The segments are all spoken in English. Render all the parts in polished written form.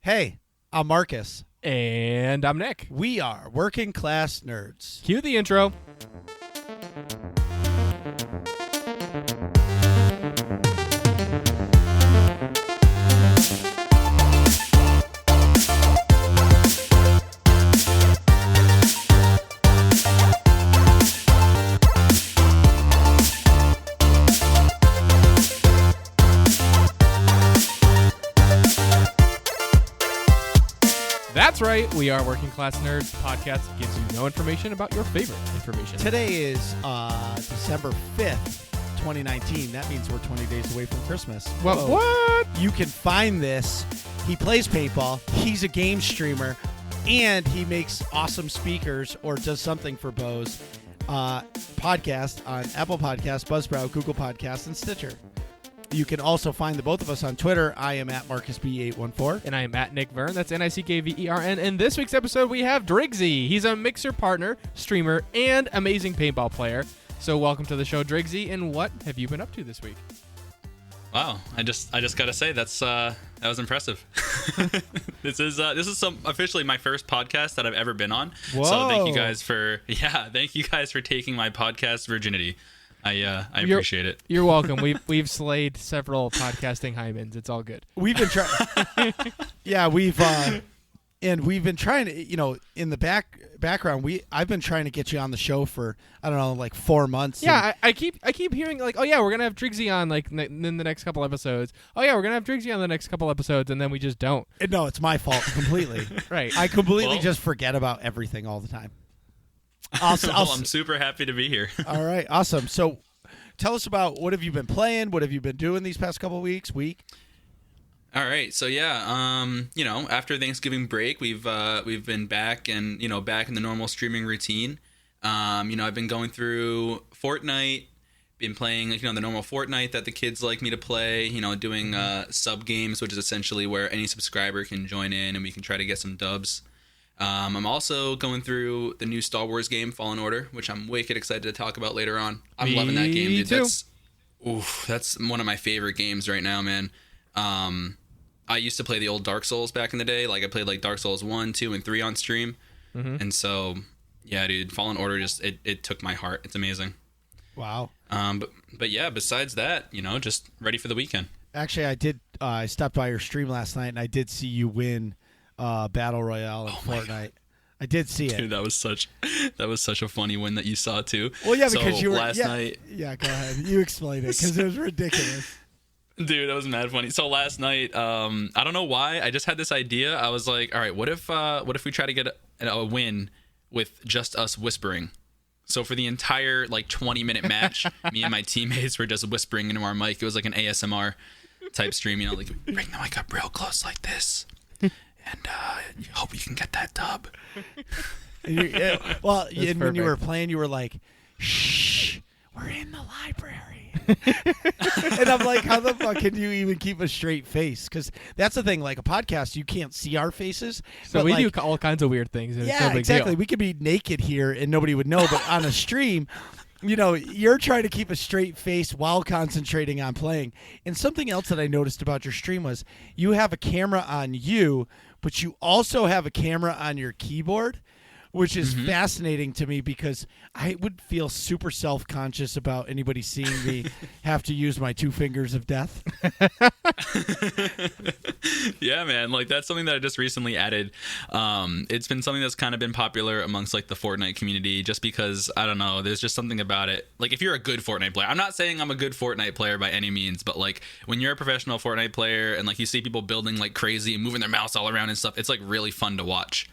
Hey, I'm Marcus. And I'm Nick. We are Working Class Nerds. Cue the intro. That's right, we are Working Class Nerds. The podcast gives you no information about your favorite information. Today is December 5th, 2019. That means we're 20 days away from Christmas. What? You can find this. He plays paintball. He's a game streamer. And he makes awesome speakers or does something for Bose. Podcast on Apple Podcasts, Buzzsprout, Google Podcasts, and Stitcher. You can also find the both of us on Twitter. I am at MarcusB814. And I am at Nick Vern. That's NickVern. And this week's episode, we have Driggsy. He's a mixer partner, streamer, and amazing paintball player. So welcome to the show, Driggsy. And what have you been up to this week? Wow, I just gotta say that was impressive. This is officially my first podcast that I've ever been on. Whoa. So thank you guys for taking my podcast virginity. I appreciate it. You're welcome. We've slayed several podcasting hymens. It's all good. We've been trying. Yeah, we've been trying to, in the background. I've been trying to get you on the show for like 4 months. Yeah, I keep hearing like, oh yeah, we're gonna have Driggsy on like in the next couple episodes. Oh yeah, we're gonna have Driggsy on the next couple episodes, and then we just don't. No, it's my fault completely. Right. I completely just forget about everything all the time. I'm super happy to be here. All right, awesome. So, tell us about what have you been playing? What have you been doing these past couple of weeks? All right, so yeah, after Thanksgiving break, we've been back and back in the normal streaming routine. I've been going through Fortnite, been playing the normal Fortnite that the kids like me to play. Doing sub games, which is essentially where any subscriber can join in and we can try to get some dubs. I'm also going through the new Star Wars game, Fallen Order, which I'm wicked excited to talk about later on. I'm loving that game, dude. Too. That's one of my favorite games right now, man. I used to play the old Dark Souls back in the day. Like I played like Dark Souls 1, 2, and 3 on stream. Mm-hmm. And so, yeah, dude, Fallen Order it took my heart. It's amazing. Wow. But yeah, besides that, just ready for the weekend. Actually, I stopped by your stream last night and I did see you win Battle Royale in Fortnite. I did see it. Dude, that was such a funny win that you saw too. Well, yeah, because you were last night. Yeah, go ahead. You explain it because it was ridiculous. Dude, that was mad funny. So last night, I don't know why, I just had this idea. I was like, all right, what if we try to get a win with just us whispering? So for the entire 20-minute match, me and my teammates were just whispering into our mic. It was like an ASMR type stream, like bring the mic up real close like this. And hope you can get that dub. When you were playing, you were like, "Shh, we're in the library." And I'm like, "How the fuck can you even keep a straight face?" Because that's the thing. Like a podcast, you can't see our faces. So we do all kinds of weird things. And yeah, it's no big exactly. deal. We could be naked here and nobody would know. But on a stream, you're trying to keep a straight face while concentrating on playing. And something else that I noticed about your stream was you have a camera on you, but you also have a camera on your keyboard, which is fascinating to me because I would feel super self-conscious about anybody seeing me have to use my 2 fingers of death. Yeah, man. That's something that I just recently added. It's been something that's kind of been popular amongst the Fortnite community just because, I don't know, there's just something about it. If you're a good Fortnite player, I'm not saying I'm a good Fortnite player by any means, but when you're a professional Fortnite player and you see people building crazy and moving their mouse all around and stuff, it's really fun to watch.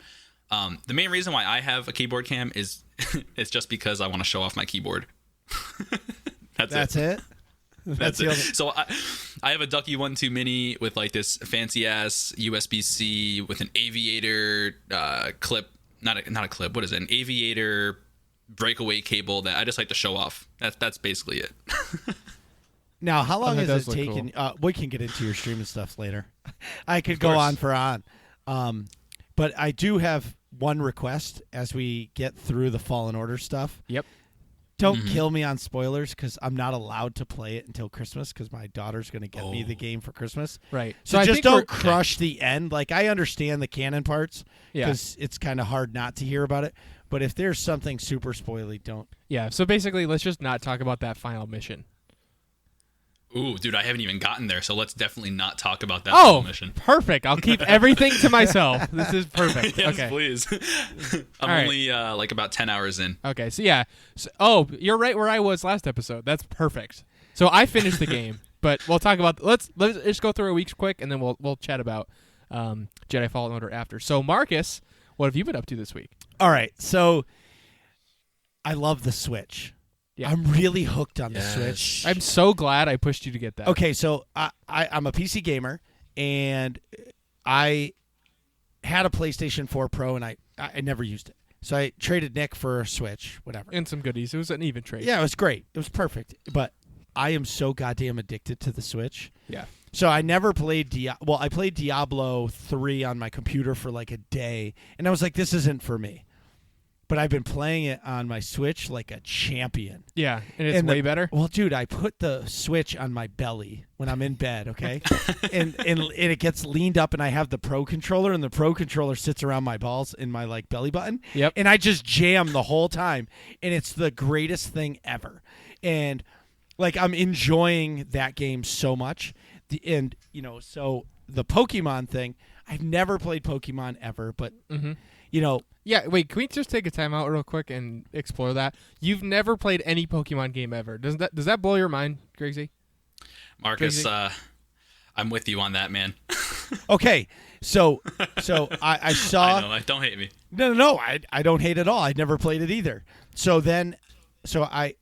The main reason why I have a keyboard cam is it's just because I want to show off my keyboard. That's it. That's it. So I have a Ducky 1.2 Mini with this fancy ass USB-C with an aviator clip, not a clip. What is it? An aviator breakaway cable that I just like to show off. That's basically it. Now, how long has it taken? Cool. We can get into your streaming stuff later. I could go on for on. But I do have one request as we get through the Fallen Order stuff. Yep. Don't kill me on spoilers because I'm not allowed to play it until Christmas because my daughter's going to get me the game for Christmas. Right. So I just think don't crush the end. Like, I understand the canon parts Yeah. because it's kind of hard not to hear about it. But if there's something super spoily, don't. Yeah. So basically, let's just not talk about that final mission. Ooh, dude, I haven't even gotten there, so let's definitely not talk about that Oh, mission. perfect. I'll keep everything to myself. This is perfect. Yes, Okay. please. I'm All right. only like about 10 hours in. Okay. So yeah. You're right where I was last episode. That's perfect. So I finished the game, but we'll talk about. Let's just go through our weeks quick, and then we'll chat about Jedi Fallen Order after. So Marcus, what have you been up to this week? All right. So I love the Switch. Yeah. I'm really hooked on the Yes. Switch. I'm so glad I pushed you to get that. Okay, so I'm a PC gamer, and I had a PlayStation 4 Pro, and I never used it. So I traded Nick for a Switch, whatever. And some goodies. It was an even trade. Yeah, it was great. It was perfect. But I am so goddamn addicted to the Switch. Yeah. So I never played I played Diablo 3 on my computer for like a day, and I was like, this isn't for me. But I've been playing it on my Switch like a champion. Yeah, and it's way better. Well, dude, I put the Switch on my belly when I'm in bed, okay? and it gets leaned up, and I have the Pro Controller, and the Pro Controller sits around my balls in my like belly button. Yep. And I just jam the whole time, and it's the greatest thing ever. And like I'm enjoying that game so much. So the Pokemon thing, I've never played Pokemon ever, but Yeah, wait, can we just take a time out real quick and explore that? You've never played any Pokemon game ever. Does that blow your mind, Driggsy? Marcus, I'm with you on that, man. Okay, so I saw. I know, don't hate me. No, I don't hate it at all. I never played it either. So I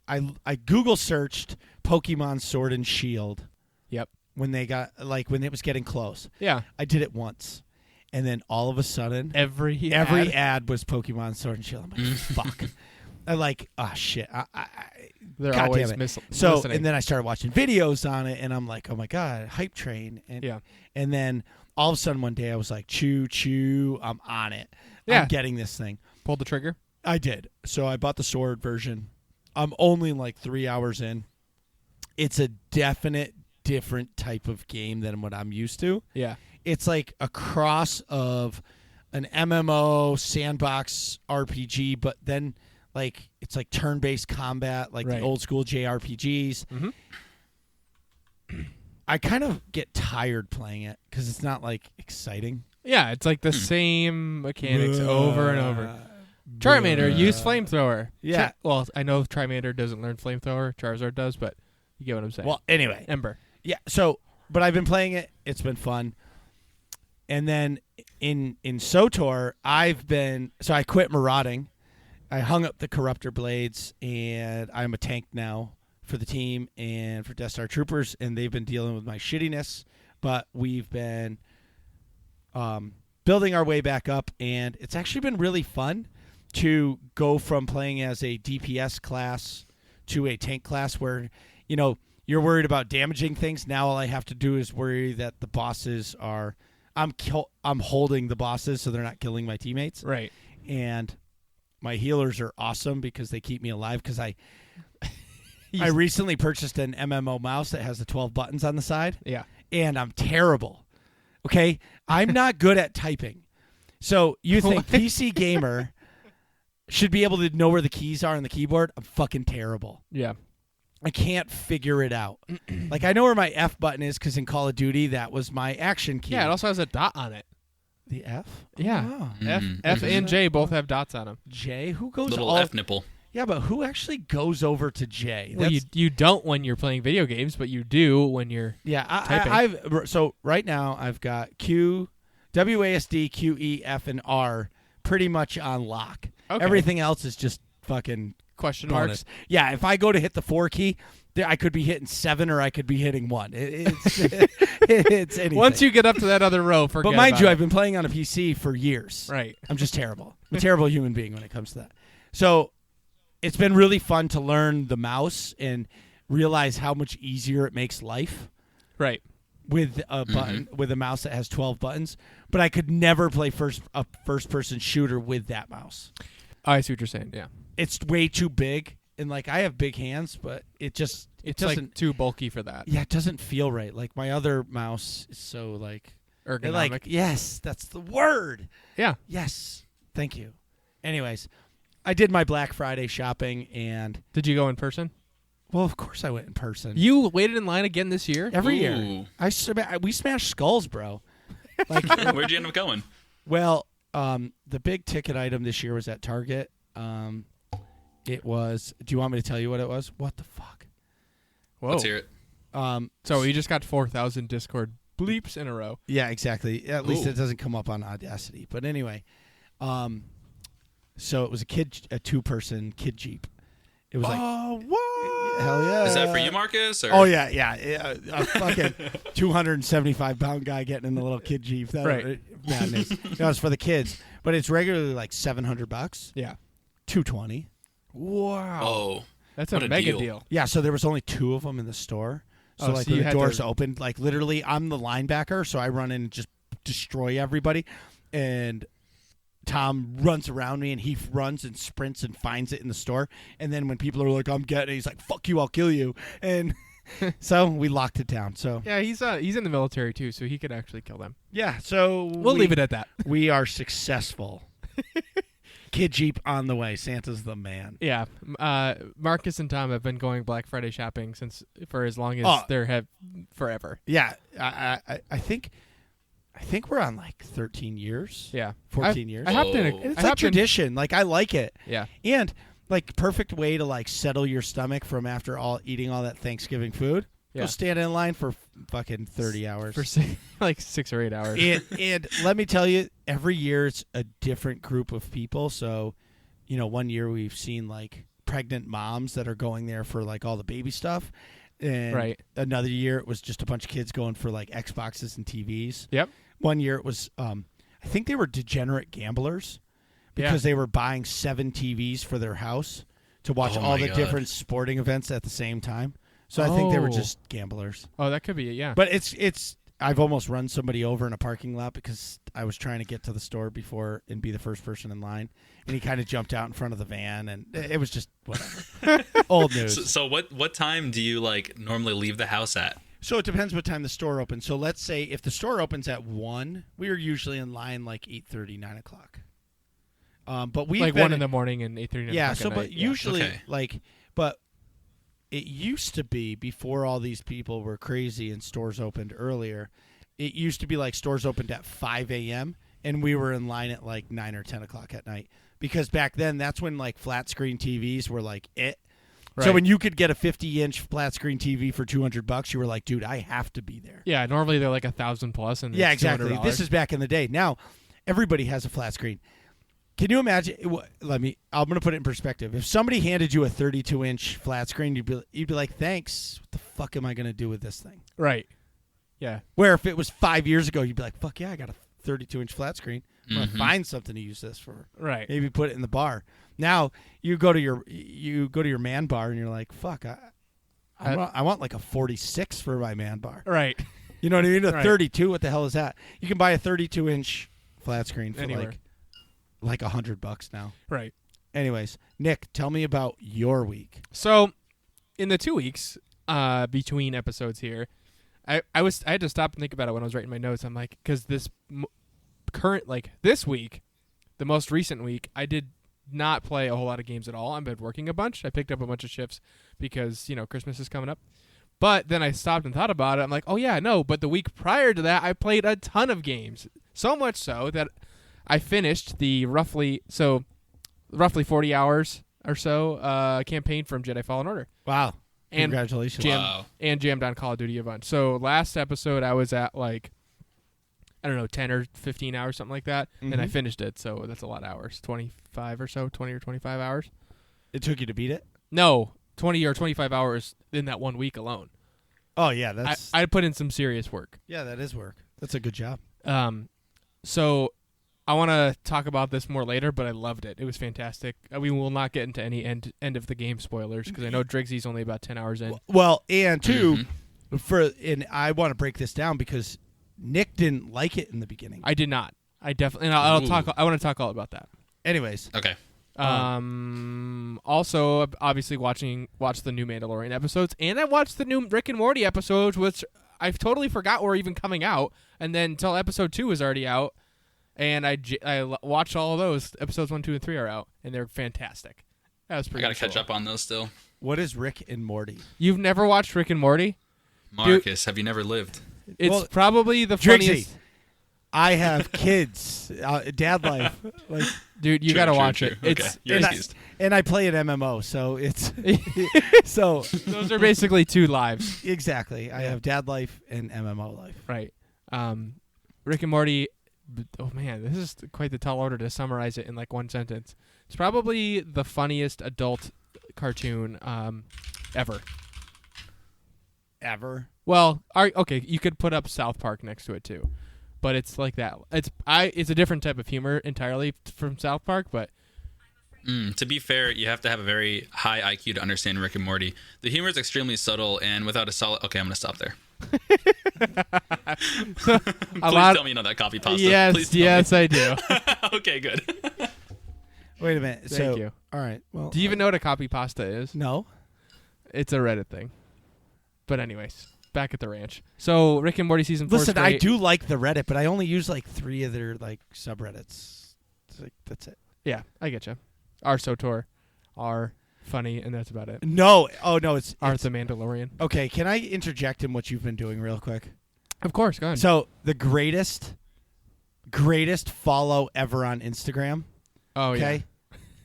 Google searched Pokemon Sword and Shield Yep. when it was getting close. Yeah. I did it once, and then all of a sudden, Every ad was Pokemon Sword and Shield. I'm like, fuck. I like, oh shit. They're God always damn it. listening. And then I started watching videos on it, and I'm like, oh my god, hype train. And, Yeah. And then all of a sudden one day I was like, choo, I'm on it. Yeah. I'm getting this thing. Pulled the trigger. I did. So I bought the sword version. I'm only like 3 hours in. It's a definite different type of game than what I'm used to. Yeah. It's like a cross of an MMO sandbox RPG, but then like it's like turn-based combat, like Right. the old school JRPGs. Mm-hmm. I kind of get tired playing it because it's not like exciting. Yeah, it's like the same mechanics over and over. Charmander, use flamethrower. Yeah. Well, I know Charmander doesn't learn flamethrower. Charizard does, but you get what I'm saying. Well, anyway. Ember. Yeah, but I've been playing it. It's been fun. And then in SOTOR, I quit marauding. I hung up the Corruptor Blades, and I'm a tank now for the team and for Death Star Troopers, and they've been dealing with my shittiness. But we've been building our way back up, and it's actually been really fun to go from playing as a DPS class to a tank class where, you're worried about damaging things. Now all I have to do is worry that the bosses are I'm holding the bosses so they're not killing my teammates. Right. And my healers are awesome because they keep me alive because I recently purchased an MMO mouse that has the 12 buttons on the side. Yeah. And I'm terrible. Okay? I'm not good at typing. So you think PC gamer should be able to know where the keys are on the keyboard? I'm fucking terrible. Yeah. I can't figure it out. Like, I know where my F button is because in Call of Duty, that was my action key. Yeah, it also has a dot on it. The F? Yeah. Oh. F and J both have dots on them. J? Who goes Little F nipple. Yeah, but who actually goes over to J? Well, you don't when you're playing video games, but you do when you're typing. So right now I've got Q, WASD, Q, E, F, and R pretty much on lock. Okay. Everything else is just fucking Question bonus. marks. Yeah, if I go to hit the 4 key, I could be hitting 7 or I could be hitting 1. It's it's anything. Once you get up to that other row, forget But mind about you, it. I've been playing on a PC for years. Right. I'm just terrible. I'm a terrible human being when it comes to that. So it's been really fun to learn the mouse and realize how much easier it makes life Right. with a button with a mouse that has 12 buttons. But I could never play a first person shooter with that mouse. I see what you're saying. Yeah. It's way too big and like I have big hands, but it It's doesn't. like too bulky for that. Yeah, it doesn't feel right. Like my other mouse is so like Ergonomic. like yes, that's the word. Yeah. Yes, thank you. Anyways, I did my Black Friday shopping, and Did you go in person? well, of course I went in person. You waited in line again this year? Every year, Ooh. we smashed skulls, bro. Like, Where'd you end up going? well, the big ticket item this year was at Target. It was. Do you want me to tell you what it was? What the fuck? Whoa. Let's hear it. So you just got 4,000 Discord bleeps in a row. Yeah, exactly. At least Ooh. it doesn't come up on Audacity. But anyway, so it was a two-person kid Jeep. It was like, what? hell yeah. Is that for you, Marcus? Or? Oh yeah. A fucking 275-pound guy getting in the little kid Jeep. That, Right. Madness. No, it's for the kids, but it's regularly like $700. Yeah. $220. Wow. Oh, That's what a a mega deal. deal. Yeah, so there was only 2 of them in the store. So Oh, like so when you the had doors to- opened, like literally I'm the linebacker, so I run in and just destroy everybody. And Tom runs around me and he runs and sprints and finds it in the store. And then when people are like, I'm getting it, he's like, fuck you, I'll kill you. And so we locked it down. So Yeah, he's in the military too, so he could actually kill them. yeah, so We'll leave it at that. We are successful. Kid Jeep on the way. Santa's the man. Yeah, Marcus and Tom have been going Black Friday shopping for as long as Oh. there have forever. Yeah, I think we're on like 13 years. Yeah, 14 years. I hopped in. Oh. And it's like tradition. Like I like it. Yeah, And like perfect way to like settle your stomach from after eating all that Thanksgiving food. Yeah. Go stand in line for fucking 30 hours. for like 6 or 8 hours. and let me tell you, every year it's a different group of people. So, one year we've seen like pregnant moms that are going there for like all the baby stuff. And Right. another year it was just a bunch of kids going for like Xboxes and TVs. Yep. One year it was, I think they were degenerate gamblers because they were buying 7 TVs for their house to watch Oh all my the God. different sporting events at the same time. So I think they were Oh. just gamblers. Oh, that could be it. Yeah. But it's I've almost run somebody over in a parking lot because I was trying to get to the store before and be the first person in line, and he kind of jumped out in front of the van, and it was just whatever. Old news. So what time do you like normally leave the house at? So it depends what time the store opens. So let's say if the store opens at 1, we are usually in line like 8:30, 9 o'clock. But we like 1 in the morning and 8:30. yeah. So but usually Okay. but it used to be before all these people were crazy and stores opened earlier. It used to be like stores opened at 5 a.m. and we were in line at like 9 or 10 o'clock at night because back then that's when like flat screen TVs were like it. So Right. when you could get a 50-inch flat screen TV for $200, you were like, dude, I have to be there. Yeah, normally they're like 1,000 plus, and Yeah, it's exactly. $200. This is back in the day. Now everybody has a flat screen. Can you imagine? I'm going to put it in perspective. If somebody handed you a 32-inch flat screen, you'd be like, thanks. What the fuck am I going to do with this thing? right. Yeah, Where if it was 5 years ago, you'd be like, fuck yeah, I got a 32-inch flat screen. I'm going to find something to use this for. right. Maybe put it in the bar. Now you go to your man bar and you're like, fuck, I want like a 46 for my man bar. Right. You know what I mean? A Right. 32. What the hell is that? You can buy a 32-inch flat screen for Anywhere. like $100 now. Right. Anyways, Nick, tell me about your week. So, in the 2 weeks between episodes here, I had to stop and think about it when I was writing my notes. I'm like, because this this week, the most recent week, I did not play a whole lot of games at all. I've been working a bunch. I picked up a bunch of shifts because Christmas is coming up. But then I stopped and thought about it. I'm like, oh yeah, no. But the week prior to that, I played a ton of games. So much so that I finished the roughly 40 hours or so campaign from Jedi Fallen Order. Wow. And Congratulations. Wow. and jammed on Call of Duty a bunch. So last episode I was at like, I don't know, 10 or 15 hours, something like that. And I Mhm. finished it, so that's a lot of hours. 25 or so, 20 or 25 hours. It took you to beat it? No, 20 or 25 hours in that 1 week alone. Oh, yeah. That's I put in some serious work. yeah, that is work. That's a good job. So I want to talk about this more later, but I loved it. It was fantastic. We will not get into any end of the game spoilers because I know Driggsy's only about 10 hours in. Well, and two, and I want to break this down because Nick didn't like it in the beginning. I did not. I definitely. And I'll Ooh. talk. I want to talk all about that. Anyways, Okay. Also, obviously, watched the new Mandalorian episodes, and I watched the new Rick and Morty episodes, which I totally forgot were even coming out, and then until episode 2 was already out, and I watched all of those. Episodes 1, 2, and 3 are out, and they're fantastic. That was pretty. I gotta catch up on those still. What is Rick and Morty? You've never watched Rick and Morty? Marcus, have you never lived? It's probably the Driggsy, funniest. I have kids, dad life. Like, Dude, you gotta watch it. Okay. It's You're excused. and I play an MMO, so it's so those are basically 2 lives. exactly. I have dad life and MMO life. Right. Rick and Morty. Oh man, this is quite the tall order to summarize it in like one sentence. It's probably the funniest adult cartoon ever. Ever? Well, okay, you could put up South Park next to it too, but it's like that. It's a different type of humor entirely from South Park, but To be fair, you have to have a very high IQ to understand Rick and Morty. The humor is extremely subtle, and without a solid... Okay, I'm going to stop there. Please tell me you know that copy pasta. Yes, I do. Okay, good. Wait a minute. Thank you. All right. Well, Do you even know what a copy pasta is? no. It's a Reddit thing. But anyways, back at the ranch. So Rick and Morty season 4. Listen, I do like the Reddit, but I only use like 3 of their like subreddits. It's like, that's it. Yeah, I get you. R SOTOR, R funny, and that's about it. No. Oh no. It's R the Mandalorian. okay. Can I interject in what you've been doing real quick? Of course, go ahead. So the greatest follow ever on Instagram. Oh Okay. yeah.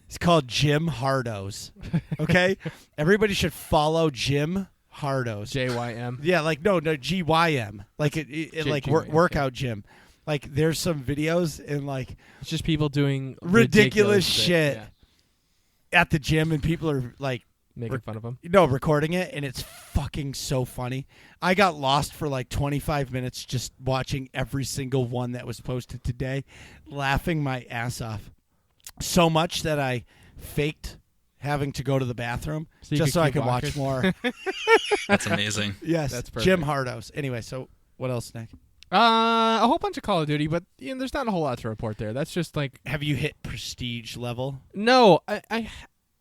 It's called Jim Hardos. Okay. Everybody should follow Jim Hardos. JYM. Yeah, like no GYM. Like it like GYM, workout gym. Like there's some videos and like It's just people doing ridiculous shit Yeah, at the gym, and people are like making fun of them. recording it, and it's fucking so funny. I got lost for like 25 minutes just watching every single one that was posted today, laughing my ass off. So much that I faked having to go to the bathroom just so I could watch more. That's amazing. Yes, That's Jim perfect. Hardos. Anyway, so what else, Nick? A whole bunch of Call of Duty, but there's not a whole lot to report there. That's just like Have you hit prestige level? no.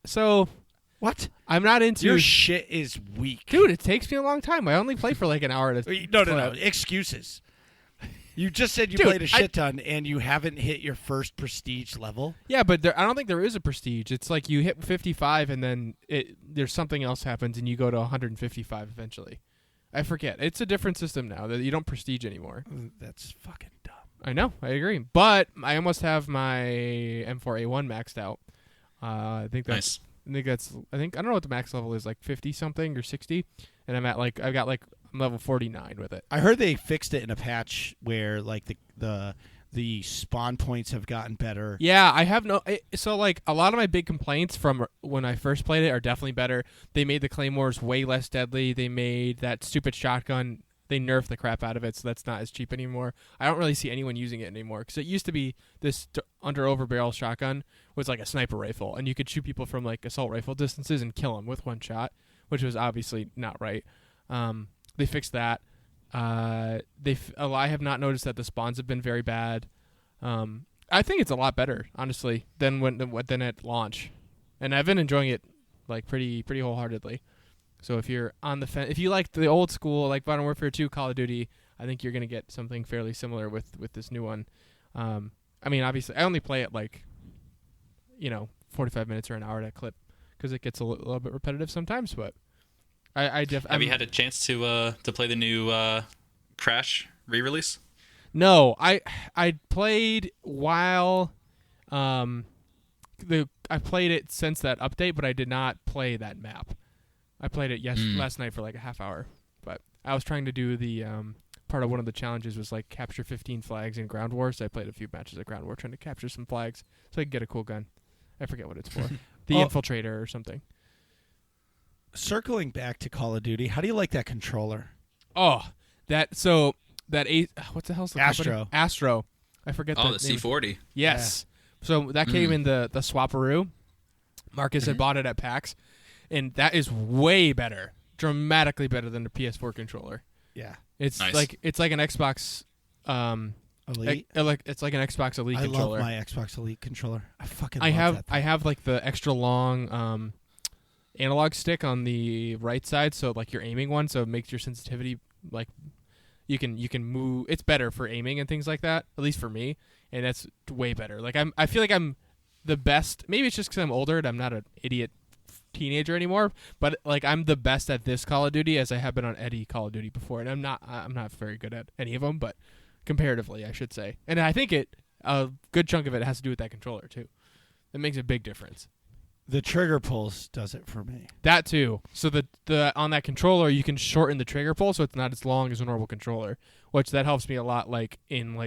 So What? I'm not into Your shit is weak. Dude, it takes me a long time. I only play for like an hour at a No. Excuses. You just said you Dude, played a shit ton and you haven't hit your first prestige level. Yeah, but I don't think there is a prestige. It's like you hit 55 and then there's something else happens and you go to 155 eventually. I forget. It's a different system now that you don't prestige anymore. That's fucking dumb. I know. I agree. But I almost have my M4A1 maxed out. I think that's Nice. I don't know what the max level is, like 50 something or 60, and I'm level 49 with it. I heard they fixed it in a patch where like the spawn points have gotten better. Yeah, I have so like a lot of my big complaints from when I first played it are definitely better. They made the claymores way less deadly. They made that stupid shotgun. They nerfed the crap out of it, so that's not as cheap anymore. I don't really see anyone using it anymore because it used to be this over barrel shotgun was like a sniper rifle, and you could shoot people from like assault rifle distances and kill them with one shot, which was obviously not right. They fixed that. I have not noticed that the spawns have been very bad. I think it's a lot better, honestly, than at launch, and I've been enjoying it like pretty wholeheartedly. So if you're on the fence, if you like the old school, like Modern Warfare 2, Call of Duty, I think you're gonna get something fairly similar with this new one. I mean, obviously, I only play it like 45 minutes or an hour at a clip because it gets a little bit repetitive sometimes, but. Have you had a chance to play the new Crash re-release? No, I played while I played it since that update, but I did not play that map. I played it last night for like a half hour, but I was trying to do the part of one of the challenges was like capture 15 flags in Ground War, so I played a few matches of Ground War trying to capture some flags so I could get a cool gun. I forget what it's for. The Infiltrator or something. Circling back to Call of Duty, how do you like that controller? Oh, what the hell's the Astro. company? Astro. I forget the name. C40. Yes. Yeah. So that came in the Swaparoo. Marcus had bought it at PAX, and that is way better, dramatically better than the PS4 controller. Yeah. It's nice. like an Xbox Elite. It's like an Xbox Elite controller. I love my Xbox Elite controller. I love that thing. I have like the extra long analog stick on the right side, so like your aiming one, so it makes your sensitivity like you can move. It's better for aiming and things like that, at least for me, and that's way better. Like I feel like I'm the best. Maybe it's just because I'm older and I'm not an idiot teenager anymore, but like I'm the best at this Call of Duty as I have been on any Call of Duty before, and I'm not very good at any of them, but comparatively I should say. And I think a good chunk of it has to do with that controller too. That makes a big difference. The trigger pulse does it for me. That too. So the on that controller you can shorten the trigger pull so it's not as long as a normal controller, which that helps me a lot, like in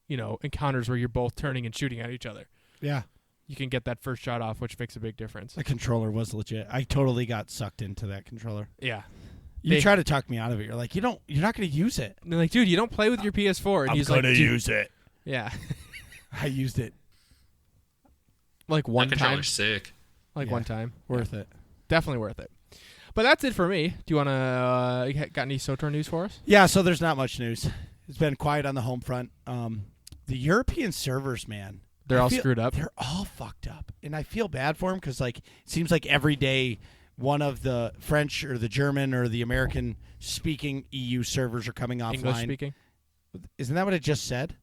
encounters where you're both turning and shooting at each other. Yeah. You can get that first shot off, which makes a big difference. The controller was legit. I totally got sucked into that controller. Yeah. You try to talk me out of it. You're like, you're not going to use it. And they're like, dude, you don't play with your PS4. And I'm he's going like, to use it. Yeah. I used it. Like one that time. controller's sick. One time. Worth it. Definitely worth it. But that's it for me. Do you want to got any SOTOR news for us? Yeah, so there's not much news. It's been quiet on the home front. The European servers, man. They're all screwed up. They're all fucked up. And I feel bad for them because, like, it seems like every day one of the French or the German or the American-speaking EU servers are coming offline. English speaking? Isn't that what it just said?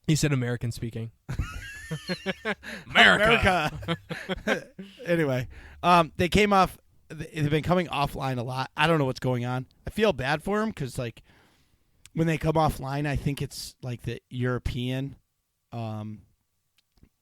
He said American speaking. America. Anyway, they came off. They've been coming offline a lot. I don't know what's going on. I feel bad for them because, like, when they come offline, I think it's like the European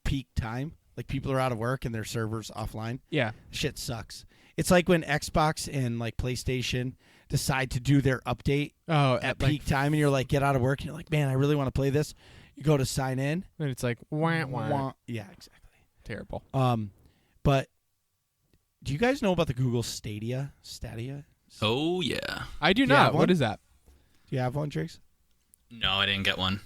peak time. Like, people are out of work and their servers offline. Yeah. Shit sucks. It's like when Xbox and like PlayStation decide to do their update at peak time, and you're like, get out of work, and you're like, man, I really want to play this. You go to sign in, and it's like, wah, wah. Yeah, exactly. Terrible. But do you guys know about the Google Stadia? Oh yeah. I do not. What is that? Do you have one, Driggs? No, I didn't get one.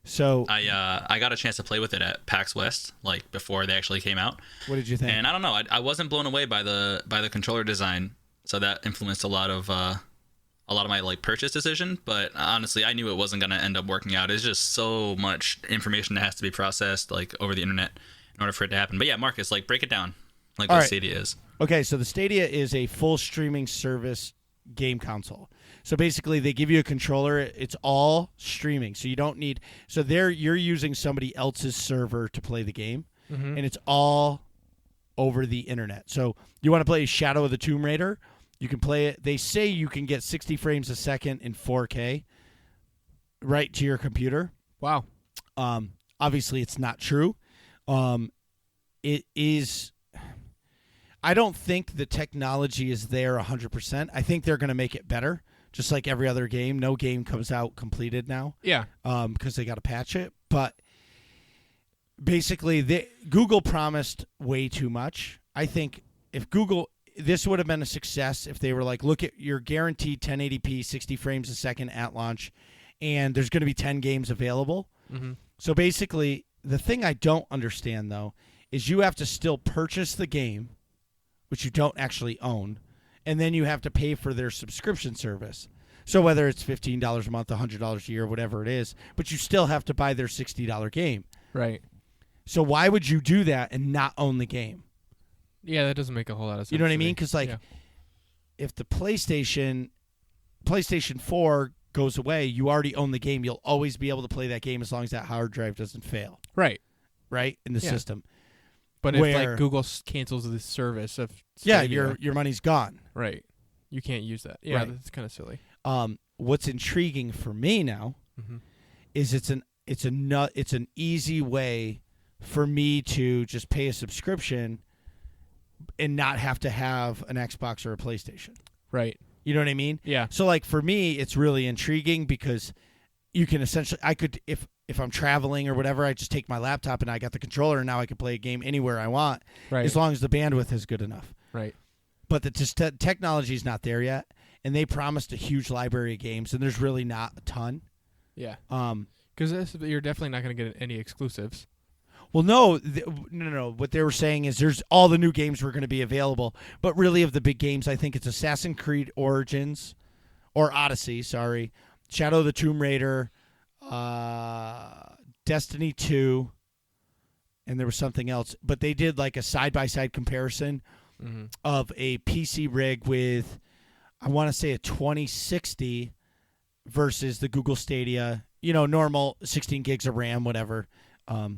So I got a chance to play with it at PAX West, like before they actually came out. What did you think? And I don't know, I wasn't blown away by the controller design, so that influenced a lot of my like purchase decision. But honestly, I knew it wasn't gonna end up working out. It's just so much information that has to be processed like over the internet in order for it to happen. But yeah, Marcus, like break it down, like what Stadia is. Okay, so the Stadia is a full streaming service game console. So basically, they give you a controller. It's all streaming, so you don't need. So you're using somebody else's server to play the game, and it's all over the internet. So you want to play Shadow of the Tomb Raider, you can play it. They say you can get 60 frames a second in 4K right to your computer. Wow. Obviously, it's not true. It is. I don't think the technology is there 100%. I think they're going to make it better. Just like every other game, no game comes out completed now. Yeah. Because they got to patch it. But basically, Google promised way too much. I think if this would have been a success if they were like, look at your guaranteed 1080p, 60 frames a second at launch, and there's going to be 10 games available. Mm-hmm. So basically, the thing I don't understand, though, is you have to still purchase the game, which you don't actually own, and then you have to pay for their subscription service. So whether it's $15 a month, $100 a year, whatever it is, but you still have to buy their $60 game. Right. So why would you do that and not own the game? Yeah, that doesn't make a whole lot of sense. You know what I mean? Because if the PlayStation 4 goes away, you already own the game. You'll always be able to play that game as long as that hard drive doesn't fail. Right. Right? In the system. But if like Google cancels the service of Stadia, your money's gone. Right. You can't use that. Yeah, right. That's kind of silly. What's intriguing for me now is it's an easy way for me to just pay a subscription and not have to have an Xbox or a PlayStation. Right. You know what I mean? Yeah. So like for me, it's really intriguing because you can essentially, I could, if I'm traveling or whatever, I just take my laptop and I got the controller and now I can play a game anywhere I want, right, as long as the bandwidth is good enough. Right. But the technology is not there yet, and they promised a huge library of games, and there's really not a ton. Yeah. Because you're definitely not going to get any exclusives. Well, no. What they were saying is there's all the new games were going to be available, but really of the big games, I think it's Assassin's Creed Origins, or Odyssey, sorry, Shadow of the Tomb Raider, Destiny 2, and there was something else. But they did like a side-by-side comparison of a PC rig with, I want to say, a 2060 versus the Google Stadia, normal 16 gigs of RAM, whatever, a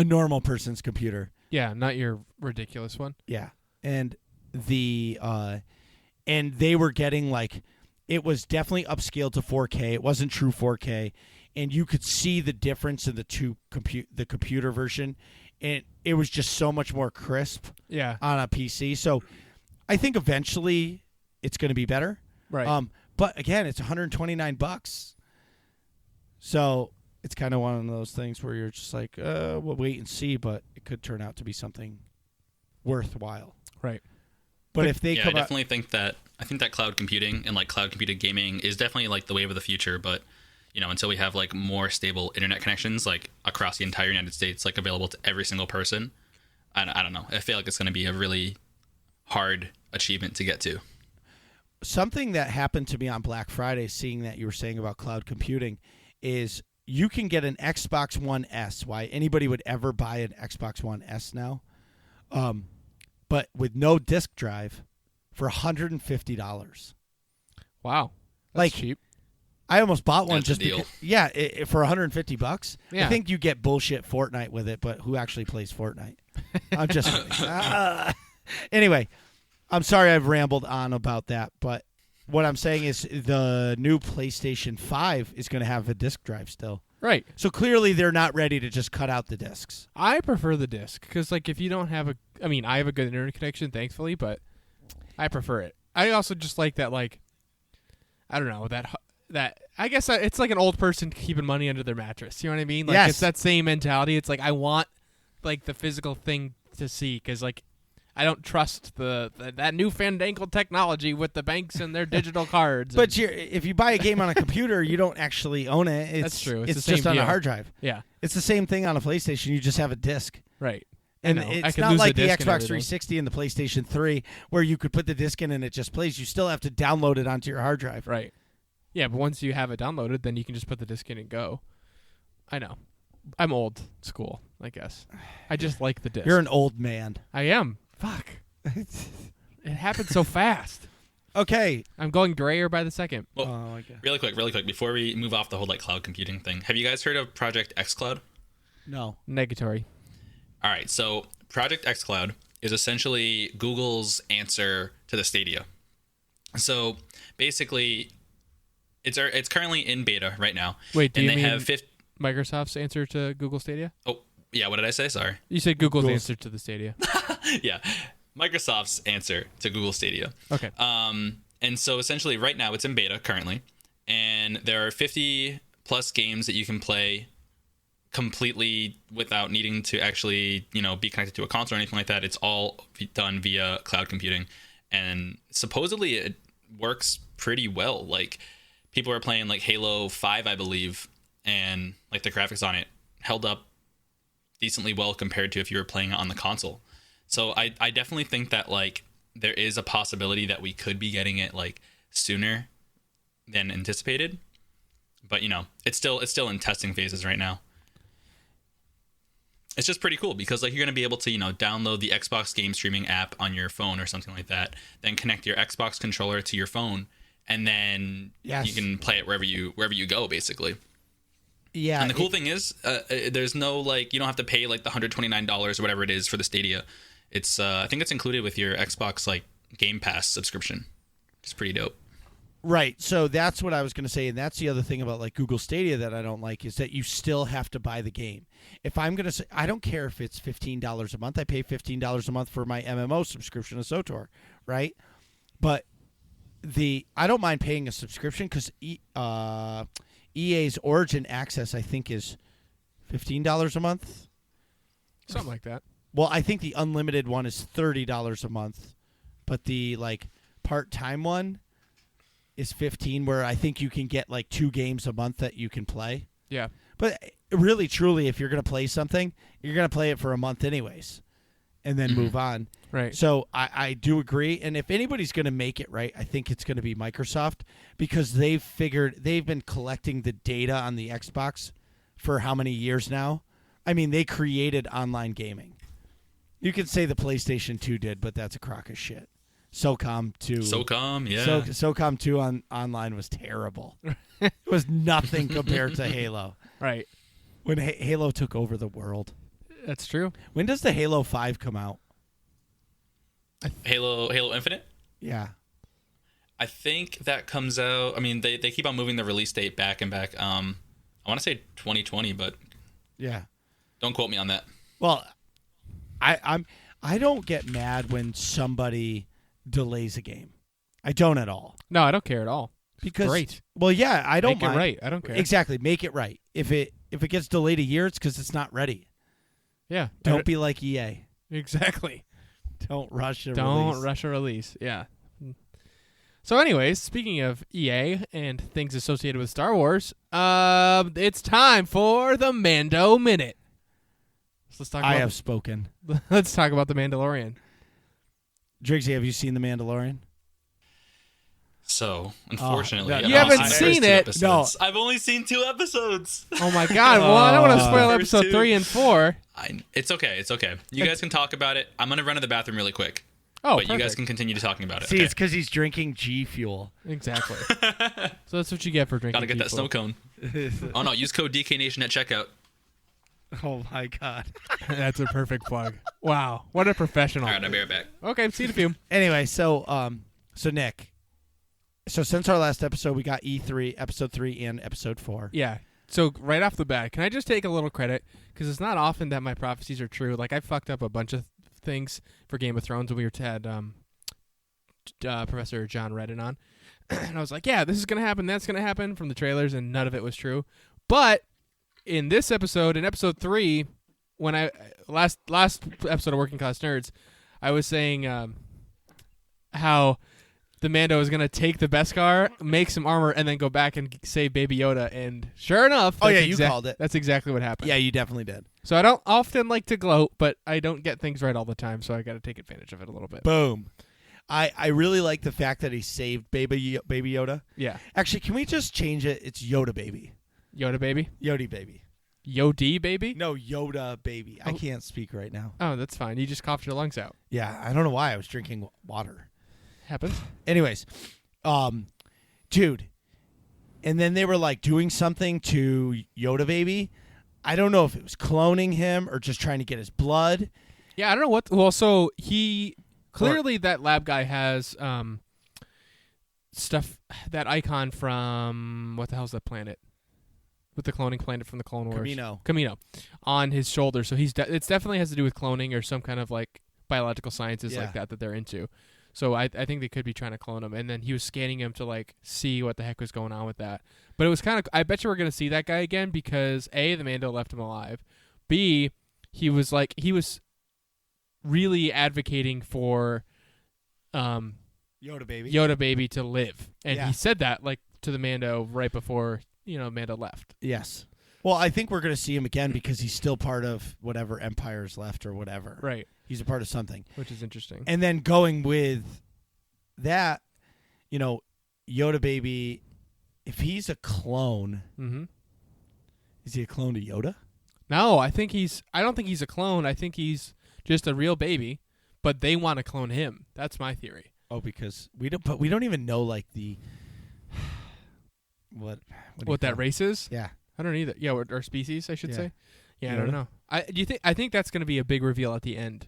normal person's computer. Yeah, not your ridiculous one. Yeah. And and they were getting like, it was definitely upscaled to 4K. It wasn't true 4K. And you could see the difference in the computer version. And it was just so much more crisp on a PC. So I think eventually it's going to be better. Right. But again, it's $129. So it's kind of one of those things where you're just like, we'll wait and see, but it could turn out to be something worthwhile. Right. But if they come I definitely think that cloud computing and like cloud computed gaming is definitely like the wave of the future. But until we have like more stable internet connections like across the entire United States, like available to every single person, I don't know. I feel like it's going to be a really hard achievement to get to. Something that happened to me on Black Friday, seeing that you were saying about cloud computing, is you can get an Xbox One S. Why anybody would ever buy an Xbox One S now? But with no disk drive for $150. Wow, that's cheap. I almost bought one That's just a deal. for $150. Yeah. I think you get bullshit Fortnite with it, but who actually plays Fortnite? I'm just kidding. Anyway, I'm sorry I've rambled on about that, but what I'm saying is the new PlayStation 5 is going to have a disk drive still. Right. So clearly they're not ready to just cut out the discs. I prefer the disc because, like, if you don't have I have a good internet connection, thankfully, but I prefer it. I also just like that, like, I don't know, that I guess it's like an old person keeping money under their mattress. You know what I mean? Like, yes. It's that same mentality. It's like I want, like, the physical thing to see because, like, I don't trust that new fandangled technology with the banks and their digital cards. But if you buy a game on a computer, you don't actually own it. That's true. It's the same just on deal. a hard drive. Yeah. It's the same thing on a PlayStation. You just have a disc. Right. And I it's could not lose like the the disc and Xbox everything. 360 and the PlayStation 3 where you could put the disc in and it just plays. You still have to download it onto your hard drive. Right. Yeah, but once you have it downloaded, then you can just put the disc in and go. I know. I'm old school, I guess. I just like the disc. You're an old man. I am. Fuck. It happened so fast. Okay. I'm going grayer by the second. Well, my God. really quick, before we move off the whole like cloud computing thing, have you guys heard of Project xCloud? No. Negatory. All right, so Project xCloud is essentially Google's answer to the Stadia. So basically, it's currently in beta right now. Wait, do and you they mean have Microsoft's answer to Google Stadia? Oh, yeah. What did I say? Sorry. You said Google's answer to the Stadia. Yeah, Microsoft's answer to Google Stadia. Okay. And so essentially, right now it's in beta currently, and there are 50 plus games that you can play completely without needing to actually, be connected to a console or anything like that. It's all done via cloud computing, and supposedly it works pretty well. Like, people are playing like Halo 5, I believe, and like the graphics on it held up decently well compared to if you were playing it on the console. So I definitely think that like there is a possibility that we could be getting it like sooner than anticipated, but it's still in testing phases right now. It's just pretty cool because like you're going to be able to, download the Xbox game streaming app on your phone or something like that, then connect your Xbox controller to your phone, and then you can play it wherever you go, basically. Yeah. And the cool thing is, there's no like, you don't have to pay like the $129 or whatever it is for the Stadia. It's I think it's included with your Xbox like Game Pass subscription. It's pretty dope. Right. So that's what I was going to say. And that's the other thing about like Google Stadia that I don't like is that you still have to buy the game. If I'm going to say, I don't care if it's $15 a month. I pay $15 a month for my MMO subscription to SOTOR. Right. But I don't mind paying a subscription because EA's Origin Access, I think, is $15 a month. Something like that. Well, I think the unlimited one is $30 a month, but the like part-time one is $15, where I think you can get like 2 games a month that you can play. Yeah. But really, truly, if you're going to play something, you're going to play it for a month anyways. and then move on. Right. So I do agree. And if anybody's going to make it right, I think it's going to be Microsoft, because they've been collecting the data on the Xbox for how many years now? I mean, they created online gaming. You could say the PlayStation 2 did, but that's a crock of shit. SOCOM 2. SOCOM, yeah. SOCOM 2 online was terrible. It was nothing compared to Halo. Right. When Halo took over the world. That's true. When does the Halo 5 come out? Halo Infinite? Yeah. I think that comes out. I mean, they keep on moving the release date back and back. I want to say 2020, but Yeah. don't quote me on that. Well, I don't get mad when somebody delays a game. I don't at all. No, I don't care at all. Because Great. Well, yeah, I don't Make mind. it right. I don't care. Exactly, make it right. If it gets delayed a year, it's because it's not ready. Yeah. Don't be like EA. Exactly. Don't rush a Don't release. rush a release. Yeah. So, anyways, speaking of EA and things associated with Star Wars, it's time for the Mando Minute. So let's talk. I have spoken. Let's talk about the Mandalorian. Driggsy, have you seen The Mandalorian? So, unfortunately, no, I've you only haven't the first seen 2 it. episodes. I've only seen 2 episodes. Oh my God! Well, I don't want to spoil First episode 2. 3 and 4. It's okay. It's okay. You guys can talk about it. I'm gonna run to the bathroom really quick. Oh, But you guys perfect. can continue to talking about it. See, okay? it's because he's drinking GFUEL. Exactly. So that's what you get for drinking. Gotta get that snow people. cone. Oh no, use code DKNATION at checkout. Oh my God. That's a perfect plug. Wow, what a professional. All right, I'll be right back. Okay, see you in a few. Anyway, so Nick, so since our last episode, we got E3, episode 3, and episode 4. Yeah. So right off the bat, can I just take a little credit? Because it's not often that my prophecies are true. Like, I fucked up a bunch of things for Game of Thrones when we had Professor John Redden on. And I was like, yeah, this is going to happen, that's going to happen from the trailers, and none of it was true. But in this episode, in episode 3, when I last episode of Working Class Nerds, I was saying how the Mando is going to take the Beskar, make some armor, and then go back and save Baby Yoda. And sure enough, Oh, yeah, you called it. That's exactly what happened. Yeah, you definitely did. So I don't often like to gloat, but I don't get things right all the time, so I got to take advantage of it a little bit. Boom. I really like the fact that he saved Baby Yoda. Yeah. Actually, can we just change it? It's Yoda Baby. Yoda baby? Yoda Baby. Yodi baby? No, Yoda Baby. I can't speak right now. Oh, that's fine. You just coughed your lungs out. Yeah, I don't know why. I was drinking water. Happens. Anyways, dude, and then they were like doing something to Yoda Baby. I don't know if it was cloning him or just trying to get his blood. Yeah, I don't know what. Well, so he clearly that lab guy has stuff, that icon from what the hell's that planet? With the cloning planet from the Clone Wars. Camino on his shoulder. So it definitely has to do with cloning or some kind of like biological sciences like that they're into. So I think they could be trying to clone him. And then he was scanning him to like see what the heck was going on with that. But it was kind of, I bet you we're going to see that guy again because A, the Mando left him alive. B, he was really advocating for Yoda Baby to live. And he said that like to the Mando right before, Mando left. Yes. Well, I think we're going to see him again because he's still part of whatever Empire's left or whatever. Right. He's a part of something. Which is interesting. And then going with that, Yoda Baby, if he's a clone, is he a clone to Yoda? No, I don't think he's a clone. I think he's just a real baby, but they want to clone him. That's my theory. Oh, because we don't even know like the what that race is? Yeah. I don't either. Yeah, or species, I should say. Yeah, I Yoda? don't know. I think that's going to be a big reveal at the end.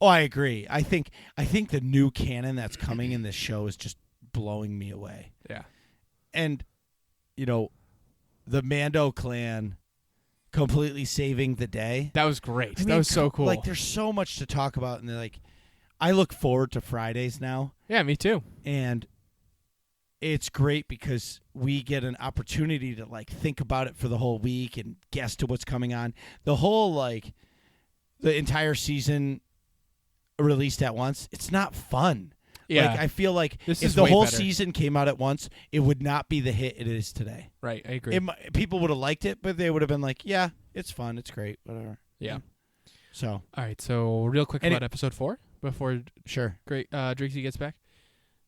Oh, I agree. I think the new canon that's coming in this show is just blowing me away. Yeah. And the Mando clan completely saving the day. That was great. I mean, that was so cool. Like there's so much to talk about, and I look forward to Fridays now. Yeah, me too. And it's great because we get an opportunity to like think about it for the whole week and guess to what's coming on. The whole the entire season released at once. It's not fun. Yeah. Like I feel like This if is the way whole better. season came out at once, it would not be the hit it is today. Right, I agree. People would have liked it, but they would have been like, "Yeah, it's fun, it's great, whatever." Yeah. So All right, so real quick And about episode 4 before sure. Driggsy gets back.